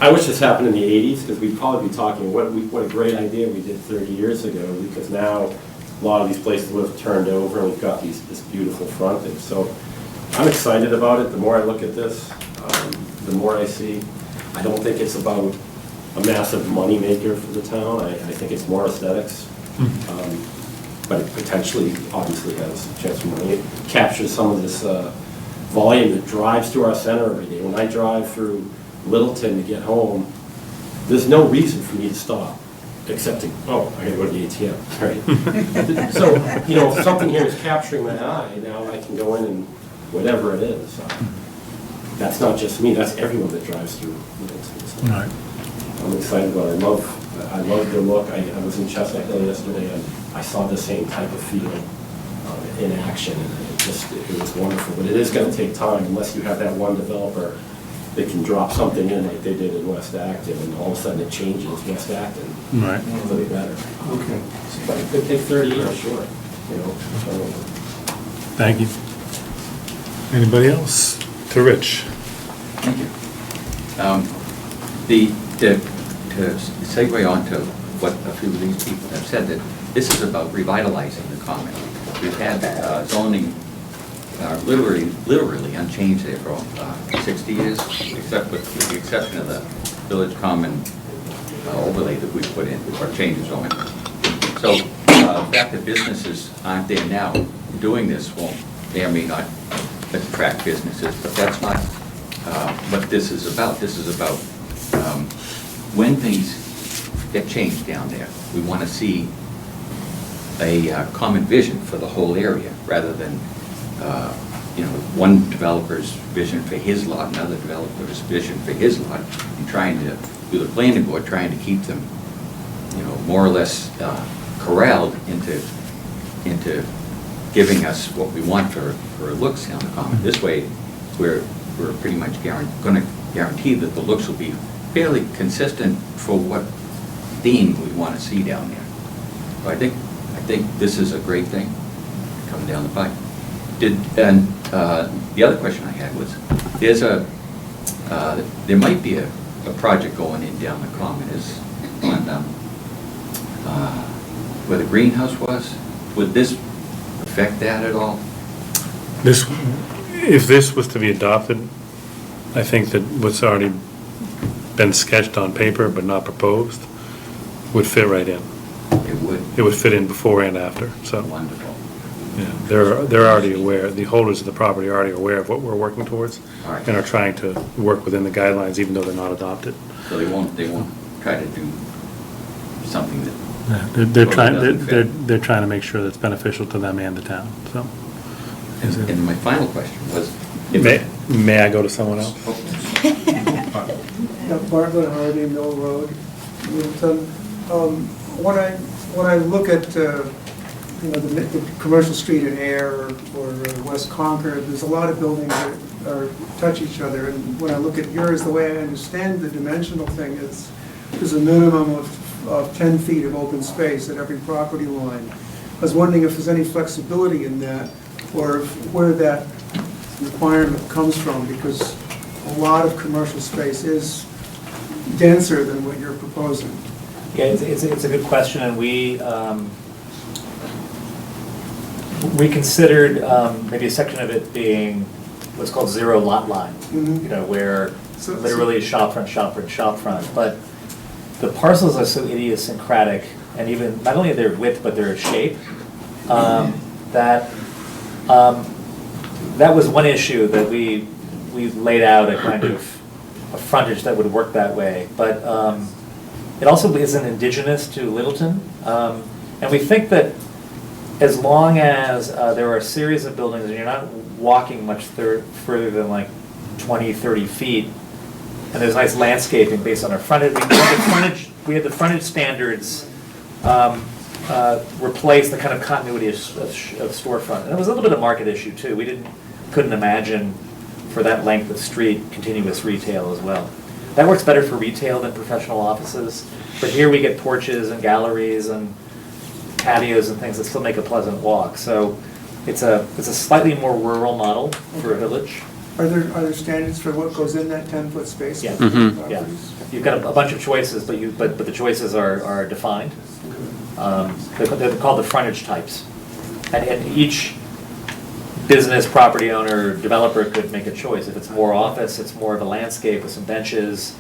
I wish this happened in the 80s, because we'd probably be talking, what a great idea we did 30 years ago, because now a lot of these places would have turned over and we've got this beautiful frontage. So I'm excited about it. The more I look at this, the more I see. I don't think it's about a massive money maker for the town. I think it's more aesthetics. But it potentially, obviously, has a chance for money. It captures some of this volume that drives through our center every day. When I drive through Littleton to get home, there's no reason for me to stop, except to, oh, I gotta go to the ATM, right? So, you know, if something here is capturing my eye, now I can go in and whatever it is. That's not just me, that's everyone that drives through Littleton. So Right. I'm excited about it. I love the look. I was in Chestnut Hill yesterday, and I saw the same type of feel in action, and it was wonderful. But it is going to take time, unless you have that one developer that can drop something in like they did in West Acton, and all of a sudden it changes West Acton Right. for the better. Okay. But it could take 30 years, sure. You know. Thank you. Anybody else? To Rich. Thank you. To segue on to what a few of these people have said, that this is about revitalizing the common. We've had zoning literally unchanged there for 60 years, except with the exception of the village common overlay that we put in, or changes on it. So the fact that businesses aren't there now doing this may or may not attract businesses, but that's not what this is about. This is about when things get changed down there, we want to see a common vision for the whole area, rather than one developer's vision for his lot, another developer's vision for his lot, and trying to do the planning board, trying to keep them, more or less corralled into giving us what we want for looks on the common. This way, we're pretty much going to guarantee that the looks will be fairly consistent for what theme we want to see down there. So I think this is a great thing coming down the pipe. The other question I had was, there might be a project going in down the common is on where the greenhouse was. Would this affect that at all? If this was to be adopted, I think that what's already been sketched on paper but not proposed would fit right in. It would? It would fit in before and after, so. Wonderful. Yeah, they're already aware, the holders of the property are already aware of what we're working towards, All right. and are trying to work within the guidelines, even though they're not adopted. So they won't try to do something that. Yeah, they're trying to make sure that's beneficial to them and the town, so. And my final question was. May I go to someone else? Bartlett Hardy, Mill Road, Middleton. When I look at the commercial street in Air or West Concord, there's a lot of buildings that touch each other. And when I look at yours, the way I understand the dimensional thing is there's a minimum of 10 feet of open space at every property line. I was wondering if there's any flexibility in that, or where that requirement comes from, because a lot of commercial space is denser than what you're proposing. Yeah, it's a good question, and we considered maybe a section of it being what's called zero lot line, where literally shop front. But the parcels are so idiosyncratic, and even not only their width but their shape, that was one issue that we laid out a kind of a frontage that would work that way. But it also isn't indigenous to Littleton, and we think that as long as there are a series of buildings and you're not walking much further than like 20, 30 feet, and there's nice landscaping based on our frontage, we had the frontage standards replace the kind of continuity of storefront. And it was a little bit of market issue too. We couldn't imagine for that length of street continuous retail as well. That works better for retail than professional offices, but here we get porches and galleries and patios and things that still make a pleasant walk. So it's a slightly more rural model for a village. Are there standards for what goes in that 10-foot space? Yeah. for Yeah. properties? You've got a bunch of choices, but the choices are defined. They're called the frontage types. And each business, property owner, developer could make a choice. If it's more office, it's more of a landscape with some benches.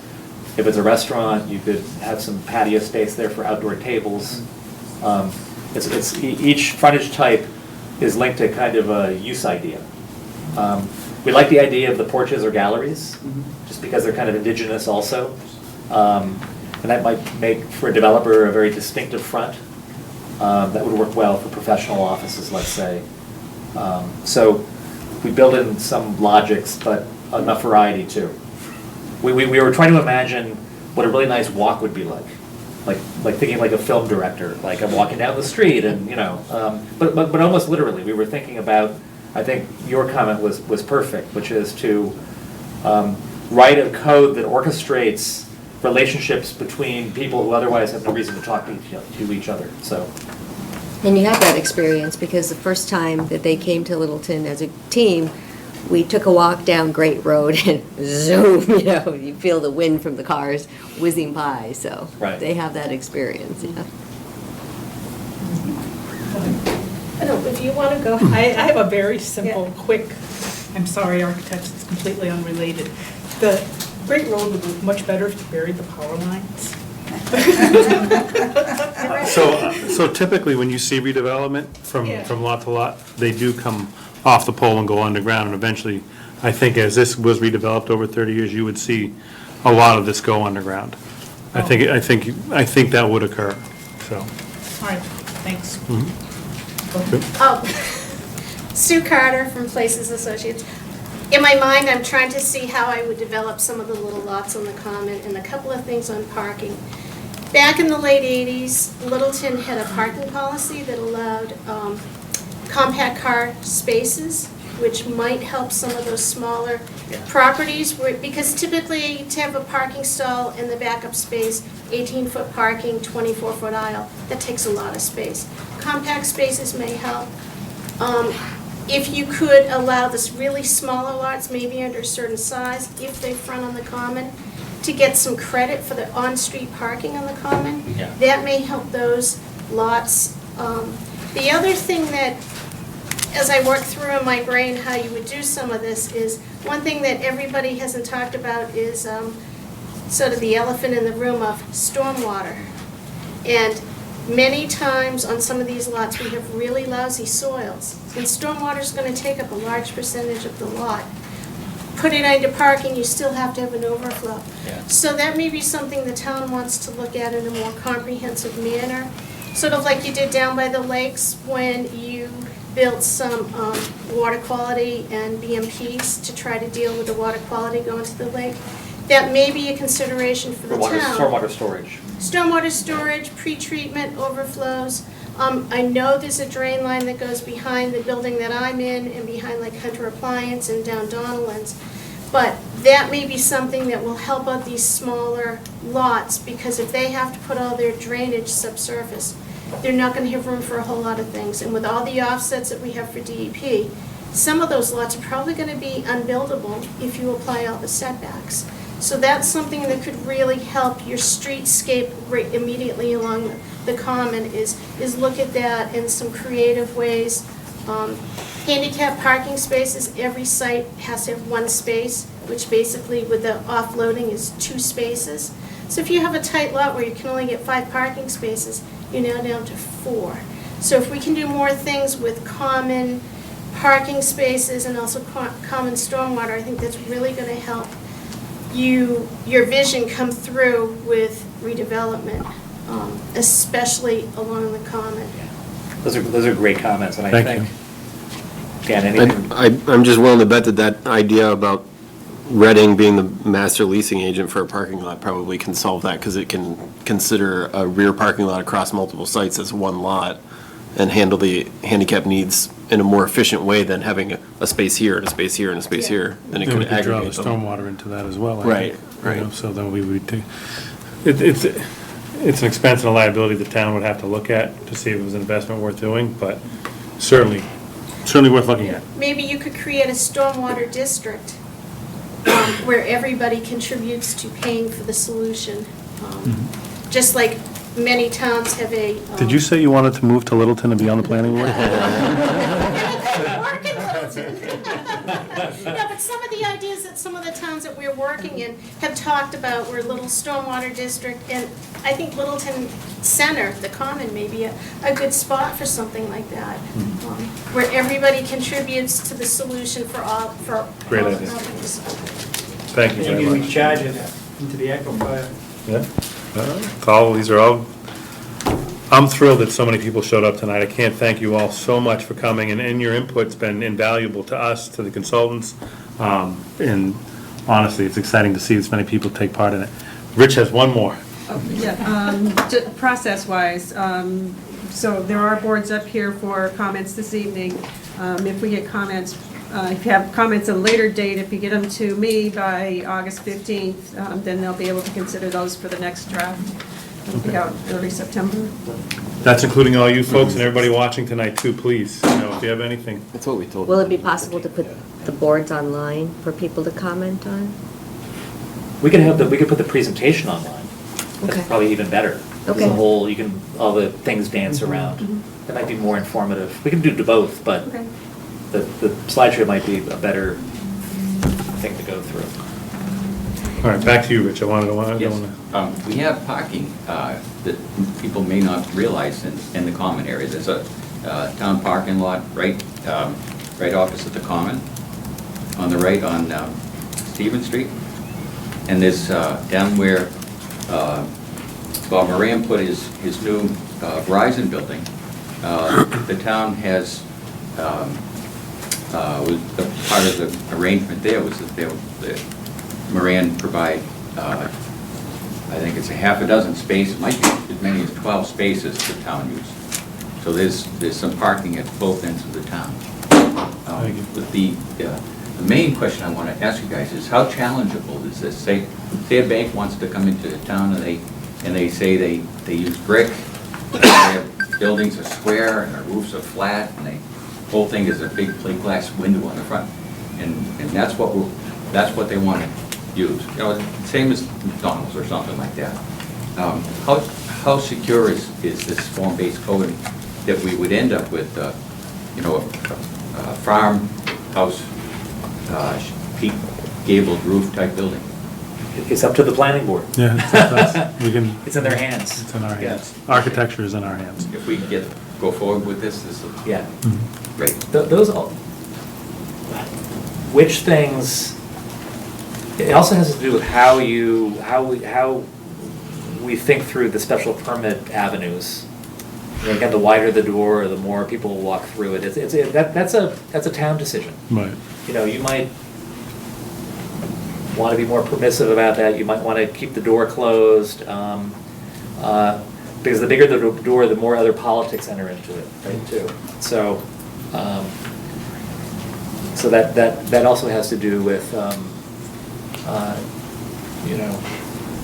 If it's a restaurant, you could have some patio space there for outdoor tables. Each frontage type is linked to kind of a use idea. We like the idea of the porches or galleries, just because they're kind of indigenous also. And that might make, for a developer, a very distinctive front. That would work well for professional offices, let's say. So we build in some logics, but enough variety too. We were trying to imagine what a really nice walk would be like thinking like a film director, like I'm walking down the street and, but almost literally, we were thinking about, I think your comment was perfect, which is to write a code that orchestrates relationships between people who otherwise have no reason to talk to each other, so. And you have that experience because the first time that they came to Littleton as a team, we took a walk down Great Road and zoom, you feel the wind from the cars whizzing by, so Right. they have that experience, yeah. I don't know, if you want to go. I have a very simple, quick, I'm sorry, architects, it's completely unrelated. The Great Road would look much better if you buried the power lines. So typically, when you see redevelopment from lot to lot, they do come off the pole and go underground, and eventually, I think as this was redeveloped over 30 years, you would see a lot of this go underground. I think that would occur, so. All right, thanks. Sue Carter from Places Associates. In my mind, I'm trying to see how I would develop some of the little lots on the common and a couple of things on parking. Back in the late 80s, Littleton had a parking policy that allowed compact car spaces, which might help some of those smaller properties, because typically to have a parking stall in the backup space, 18-foot parking, 24-foot aisle, that takes a lot of space. Compact spaces may help. If you could allow this really smaller lots, maybe under a certain size, if they front on the common, to get some credit for the on-street parking on the common, that may help those lots. The other thing that, as I work through in my brain how you would do some of this, is one thing that everybody hasn't talked about is sort of the elephant in the room of stormwater. And many times on some of these lots, we have really lousy soils, and stormwater is going to take up a large percentage of the lot. Put it into parking, you still have to have an overflow. So that may be something the town wants to look at in a more comprehensive manner, sort of like you did down by the lakes when you built some water quality and BMPs to try to deal with the water quality going to the lake. That may be a consideration for the town. Stormwater storage. Stormwater storage, pre-treatment, overflows. I know there's a drain line that goes behind the building that I'm in and behind like Hunter Appliance and down Donnellan's. But that may be something that will help out these smaller lots, because if they have to put all their drainage subsurface, they're not going to have room for a whole lot of things. And with all the offsets that we have for DEP, some of those lots are probably going to be unbuildable if you apply all the setbacks. So that's something that could really help your streetscape right immediately along the common, is look at that in some creative ways. Handicap parking spaces, every site has to have one space, which basically with the offloading is 2 spaces. So if you have a tight lot where you can only get 5 parking spaces, you're now down to 4. So if we can do more things with common parking spaces and also common stormwater, I think that's really going to help your vision come through with redevelopment, especially along the common. Those are great comments, and I Thank think, again, anything. I'm just willing to bet that idea about Reading being the master leasing agent for a parking lot probably can solve that, because it can consider a rear parking lot across multiple sites as one lot and handle the handicap needs in a more efficient way than having a space here and a space here and a space here. Then it Then we could could draw the aggregate them. stormwater into that as well. I Right, think, right. So then we would take, it's an expense and a liability the town would have to look at to see if it was an investment worth doing, but certainly Certainly worth looking at. Maybe you could create a stormwater district where everybody contributes to paying for the solution. Just like many towns have a. Did you say you wanted to move to Littleton and be on the planning board? Work in Littleton. No, but some of the ideas that some of the towns that we're working in have talked about were a little stormwater district, and I think Littleton Center, the Common, may be a good spot for something like that, where everybody contributes to the solution for all, for Great all idea. companies. Thank you very Maybe we much. charge it into the aquifer. Yeah. These are all, I'm thrilled that so many people showed up tonight. I can't thank you all so much for coming, and your input's been invaluable to us, to the consultants, and honestly, it's exciting to see this many people take part in it. Rich has one more. Process-wise, so there are boards up here for comments this evening. If we get comments, if you have comments at a later date, if you get them to me by August 15th, then they'll be able to consider those for the next draft. It'll be out early September. That's including all you folks and everybody watching tonight too, please, if you have anything. That's what we told Will it be possible to put the boards online for people to comment on? We could put the presentation online. That's Okay. probably even better. Okay. The whole, all the things dance around. That might be more informative. We can do both, but Okay. the slideshow might be a better thing to go through. All right, back to you, Rich. I Yes. don't wanna. We have parking that people may not realize in the common area. There's a town parking lot right opposite the common, on the right on Stephen Street. And there's down where Bob Moran put his new Verizon building, the town has, was part of the arrangement there was that Moran provide, I think it's a half a dozen spaces, might be as many as 12 spaces for town use. So there's some parking at both ends of the town. But the main question I want to ask you guys is how challengeable is this? Say a bank wants to come into town and they say they use brick, their buildings are square and their roofs are flat, and the whole thing is a big plate glass window on the front, and that's what they want to use. Same as McDonald's or something like that. How secure is this form-based code that we would end up with, a farmhouse, peak gabled roof type building? It's up to the planning board. Yeah, we can. It's in their hands. It's in our hands. Yeah. Architecture is in our hands. If we go forward with this is Yeah. great. Those, which things, it also has to do with how we think through the special permit avenues. Again, the wider the door, the more people will walk through it. That's a town decision. Right. You might want to be more permissive about that. You might want to keep the door closed, because the bigger the door, the more other politics enter into it, right, too. So, so that also has to do with,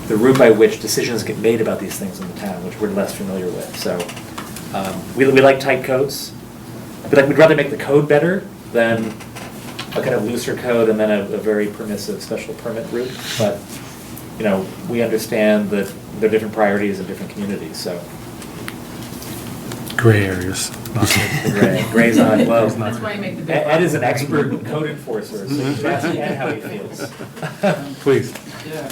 the route by which decisions get made about these things in the town, which we're less familiar with. So, we like tight codes. We'd rather make the code better than a kind of looser code and then a very permissive special permit route. But, we understand that there are different priorities in different communities, so. Gray areas. Gray's not, well, That's why you make the big Ed is an expert code enforcer, so you should ask Ed how he feels. Please. Yeah,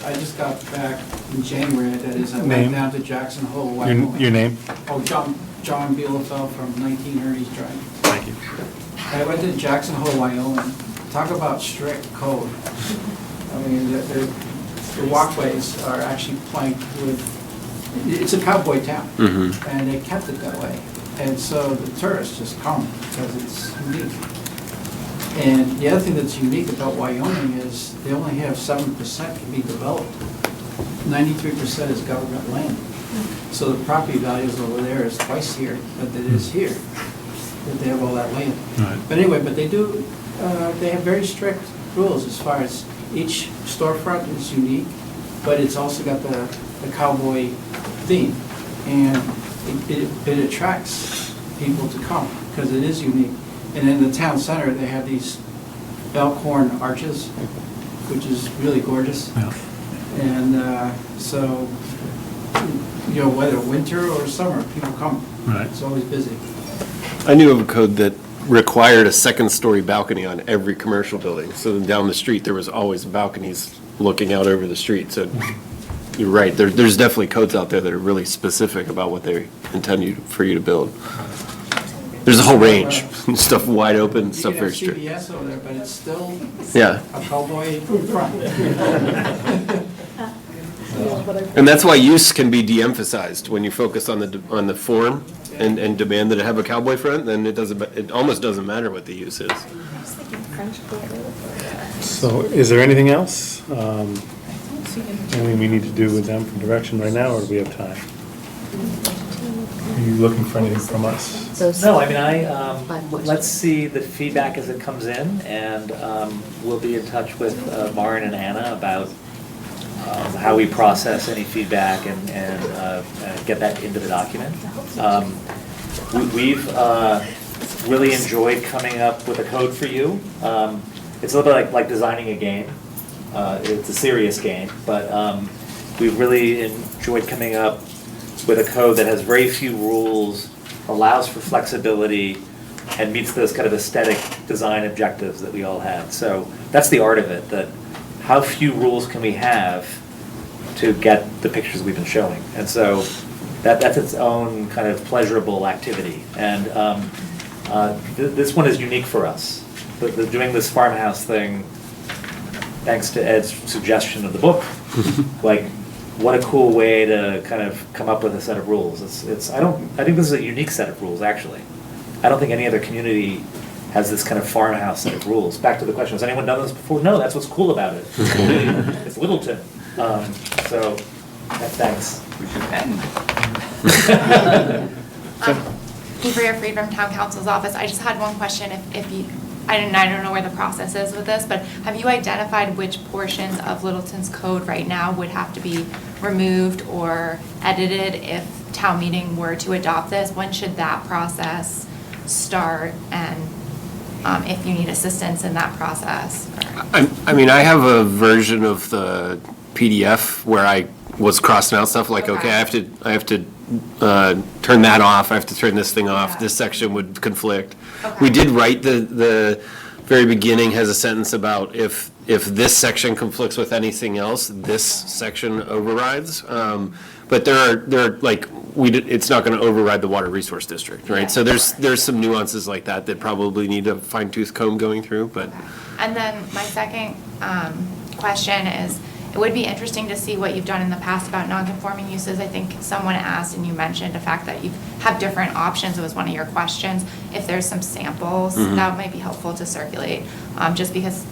I just got back in January, that is, I Name? went down to Jackson Hole, Wyoming. Your name? Oh, John Bielefeld from 19 Ernie's Drive. Thank you. I went to Jackson Hole, Wyoming. Talk about strict code. I mean, the walkways are actually planked with, it's a cowboy town. And they kept it that way. And so the tourists just come because it's unique. And the other thing that's unique about Wyoming is they only have 7% can be developed. 93% is government land. So the property values over there is twice here than it is here, that they have all that land. Right. But anyway, but they have very strict rules as far as each storefront is unique, but it's also got the cowboy theme. And it attracts people to come because it is unique. And in the town center, they have these Elkhorn arches, which is really gorgeous. Yeah. And so, you know, whether winter or summer, people come. Right. It's always busy. I knew of a code that required a second-story balcony on every commercial building. So then down the street, there was always balconies looking out over the street. So you're right, there's definitely codes out there that are really specific about what they intend for you to build. There's a whole range, stuff wide open, stuff very You strict. can have CBS over there, but it's still Yeah. a cowboy front. And that's why use can be de-emphasized when you focus on the form and demand that it have a cowboy front. Then it almost doesn't matter what the use is. So is there anything else? Anything we need to do with them for direction right now, or do we have time? Are you looking for anything from us? No, I mean, let's see the feedback as it comes in, and we'll be in touch with Maureen and Anna about how we process any feedback and get that into the document. We've really enjoyed coming up with a code for you. It's a little bit like designing a game. It's a serious game, but we've really enjoyed coming up with a code that has very few rules, allows for flexibility, and meets those kind of aesthetic design objectives that we all have. So that's the art of it, that how few rules can we have to get the pictures we've been showing. And so that's its own kind of pleasurable activity. And this one is unique for us. Doing this farmhouse thing, thanks to Ed's suggestion of the book, like, what a cool way to kind of come up with a set of rules. I think this is a unique set of rules, actually. I don't think any other community has this kind of farmhouse set of rules. Back to the question, has anyone done this before? No, that's what's cool about it. It's Littleton. So, thanks. Kiefer Fried from Town Council's office. I just had one question. If you, I don't know where the process is with this, but have you identified which portions of Littleton's code right now would have to be removed or edited if town meeting were to adopt this? When should that process start, and if you need assistance in that process? I mean, I have a version of the PDF where I was crossing out stuff like, okay, I have to turn that off, I have to turn this thing off, this section would conflict. We did write the very beginning has a sentence about if this section conflicts with anything else, this section overrides. But there are like, it's not going to override the water resource district, right? So there's some nuances like that probably need a fine tooth comb going through, but. And then my second question is, it would be interesting to see what you've done in the past about non-conforming uses. I think someone asked and you mentioned the fact that you have different options. It was one of your questions. If there's some samples, that might be helpful to circulate, just because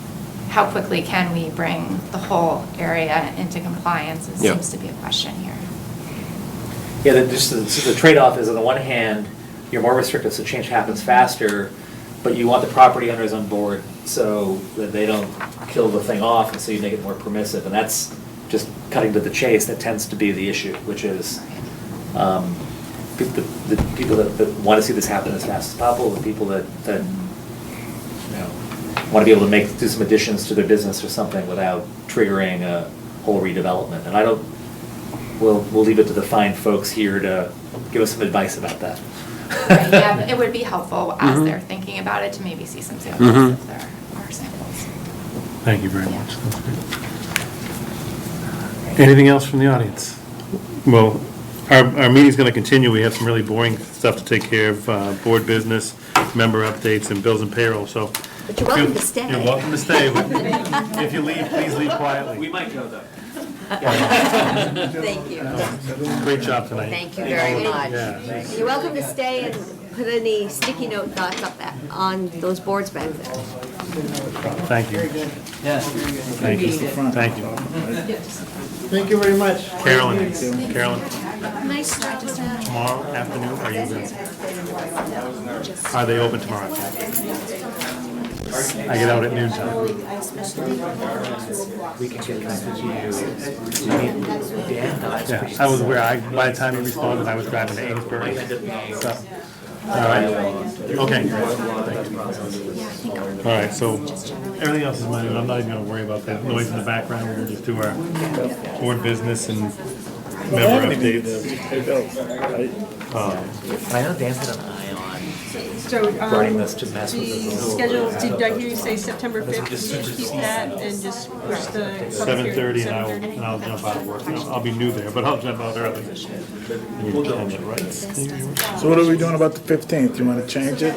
how quickly can we bring the whole area into compliance? It seems to be a question here. Yeah, the trade-off is, on the one hand, you're more restrictive, so change happens faster, but you want the property owners on board so that they don't kill the thing off, and so you make it more permissive. And that's just cutting to the chase. That tends to be the issue, which is the people that want to see this happen as fast as possible, the people that want to be able to do some additions to their business or something without triggering a whole redevelopment. And we'll leave it to the fine folks here to give us some advice about that. Right, yeah, but it would be helpful as they're thinking about it to maybe see some samples if there are samples. Thank you very much. That's great. Anything else from the audience? Well, our meeting's going to continue. We have some really boring stuff to take care of, board business, member updates, and bills and payroll, so. But you're welcome to stay. You're welcome to stay. But if you leave, please leave quietly. We might go, though. Thank you. Great job tonight. Thank you very much. Yeah. You're welcome to stay and put any sticky note thoughts up on those boards back there. Thank you. Yes. Thank you. Thank you. Thank you very much. Carolyn. Nice job with that. Tomorrow afternoon, are you good? Are they open tomorrow? I get out at noon time. We can get back with you. Dan, Yeah, I was aware. By the time you responded, I was driving to Amesbury. So, All right, okay. All right, so everything else is mine, I'm not even gonna worry about the noise in the background, we're gonna just do our board business and member updates. I know Dan had an eye on So, writing this to mess with the the schedule, did I hear you say September 5th? Can you keep that and just push the public hearing 7:30 to and I'll jump out of work. I'll be new there, but I'll jump out early. So what are we doing about the 15th? You want to change it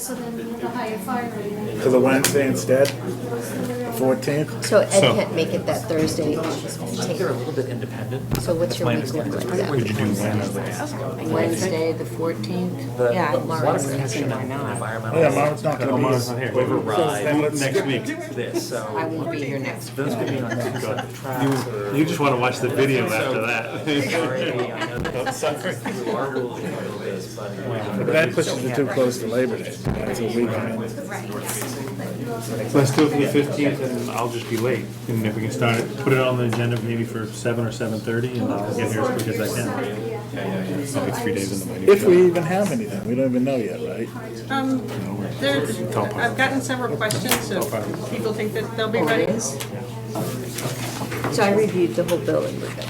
So then we have a higher fire rate. to the Wednesday instead? The 14th? So Ed can't make it that Thursday. I think they're a little bit independent. So what's your week look like that? Would you do Wednesday? Wednesday, the 14th? The Yeah, water Lawrence can see protection why and not. environmental. Yeah, Marvin's not gonna be Marvin's not here. Then Override let's- Next week. this, so. I won't be here next Those could be on constructive tracks or. You just wanna watch the video after that. Sorry, I know that through our rules we handle this, but. But that pushes it too close to Labor Day. That's a week. Let's do it for the 15th and I'll just be late. And if we can start it, put it on the agenda maybe for 7 or 7:30 and I'll get here as quick as I can. I'll be 3 days in the waiting. If we even have anything, we don't even know yet, right? I've gotten several questions, so people think that they'll be ready. So I reviewed the whole building with them.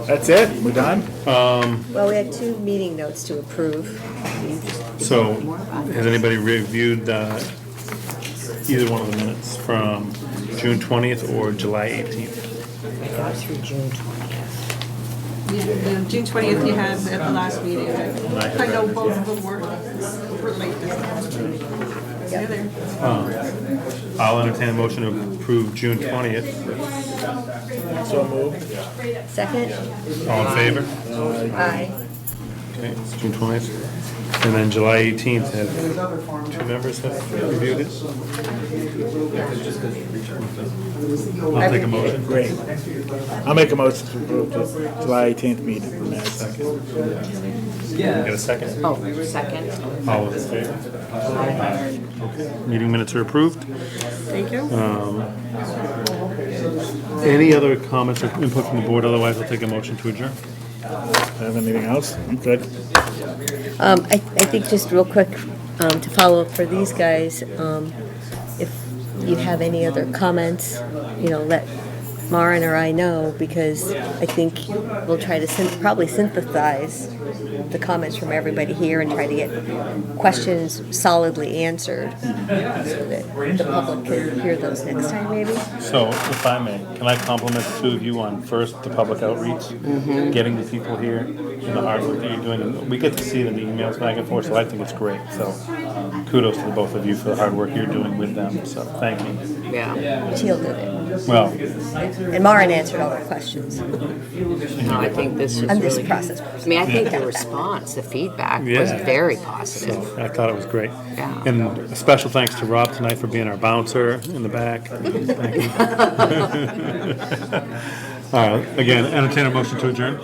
That's it? We're done? Well, we had 2 meeting notes to approve. So, has anybody reviewed either one of the minutes from June 20th or July 18th? I got through June 20th. Yeah, June 20th you had at the last meeting. I know both of them were late. Yeah, there. I'll entertain a motion to approve June 20th. So moved. Second? All in favor? Aye. Okay, it's June 20th. And then July 18th, have 2 members have reviewed it? I'll take a motion. Great. I'll make a motion to approve the July 18th meeting minutes. Get a second? Oh, second. All in favor? Okay, meeting minutes are approved. Thank you. Any other comments or input from the board? Otherwise, I'll take a motion to adjourn. Have anything else? I'm good. I think just real quick, to follow up for these guys, if you have any other comments, let Maren or I know, because I think we'll try to probably synthesize the comments from everybody here and try to get questions solidly answered so that the public can hear those next time maybe. So, if I may, can I compliment the 2 of you on first the public outreach, getting the people here, and the hard work that you're doing. And we get to see it in the emails back and forth, so I think it's great. So, kudos to the both of you for the hard work you're doing with them. So, thank you. Yeah. Teal did it. Well, And Maren answered all the questions. No, I think this was I'm this really, process. I mean, I think the response, the feedback was Yeah. very positive. so I thought it was great. Yeah. And a special thanks to Rob tonight for being our bouncer in the back. Thank you. All right, again, entertain a motion to adjourn.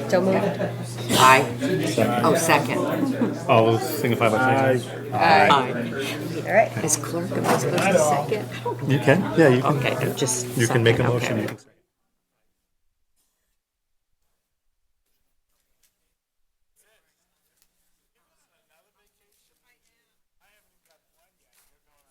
So moved. Aye. Oh, second. All those signify by saying Aye. All right. As clerk, am I supposed to second? aye. You can, yeah, you can. Okay, just. You can make a second, motion. okay. You can say.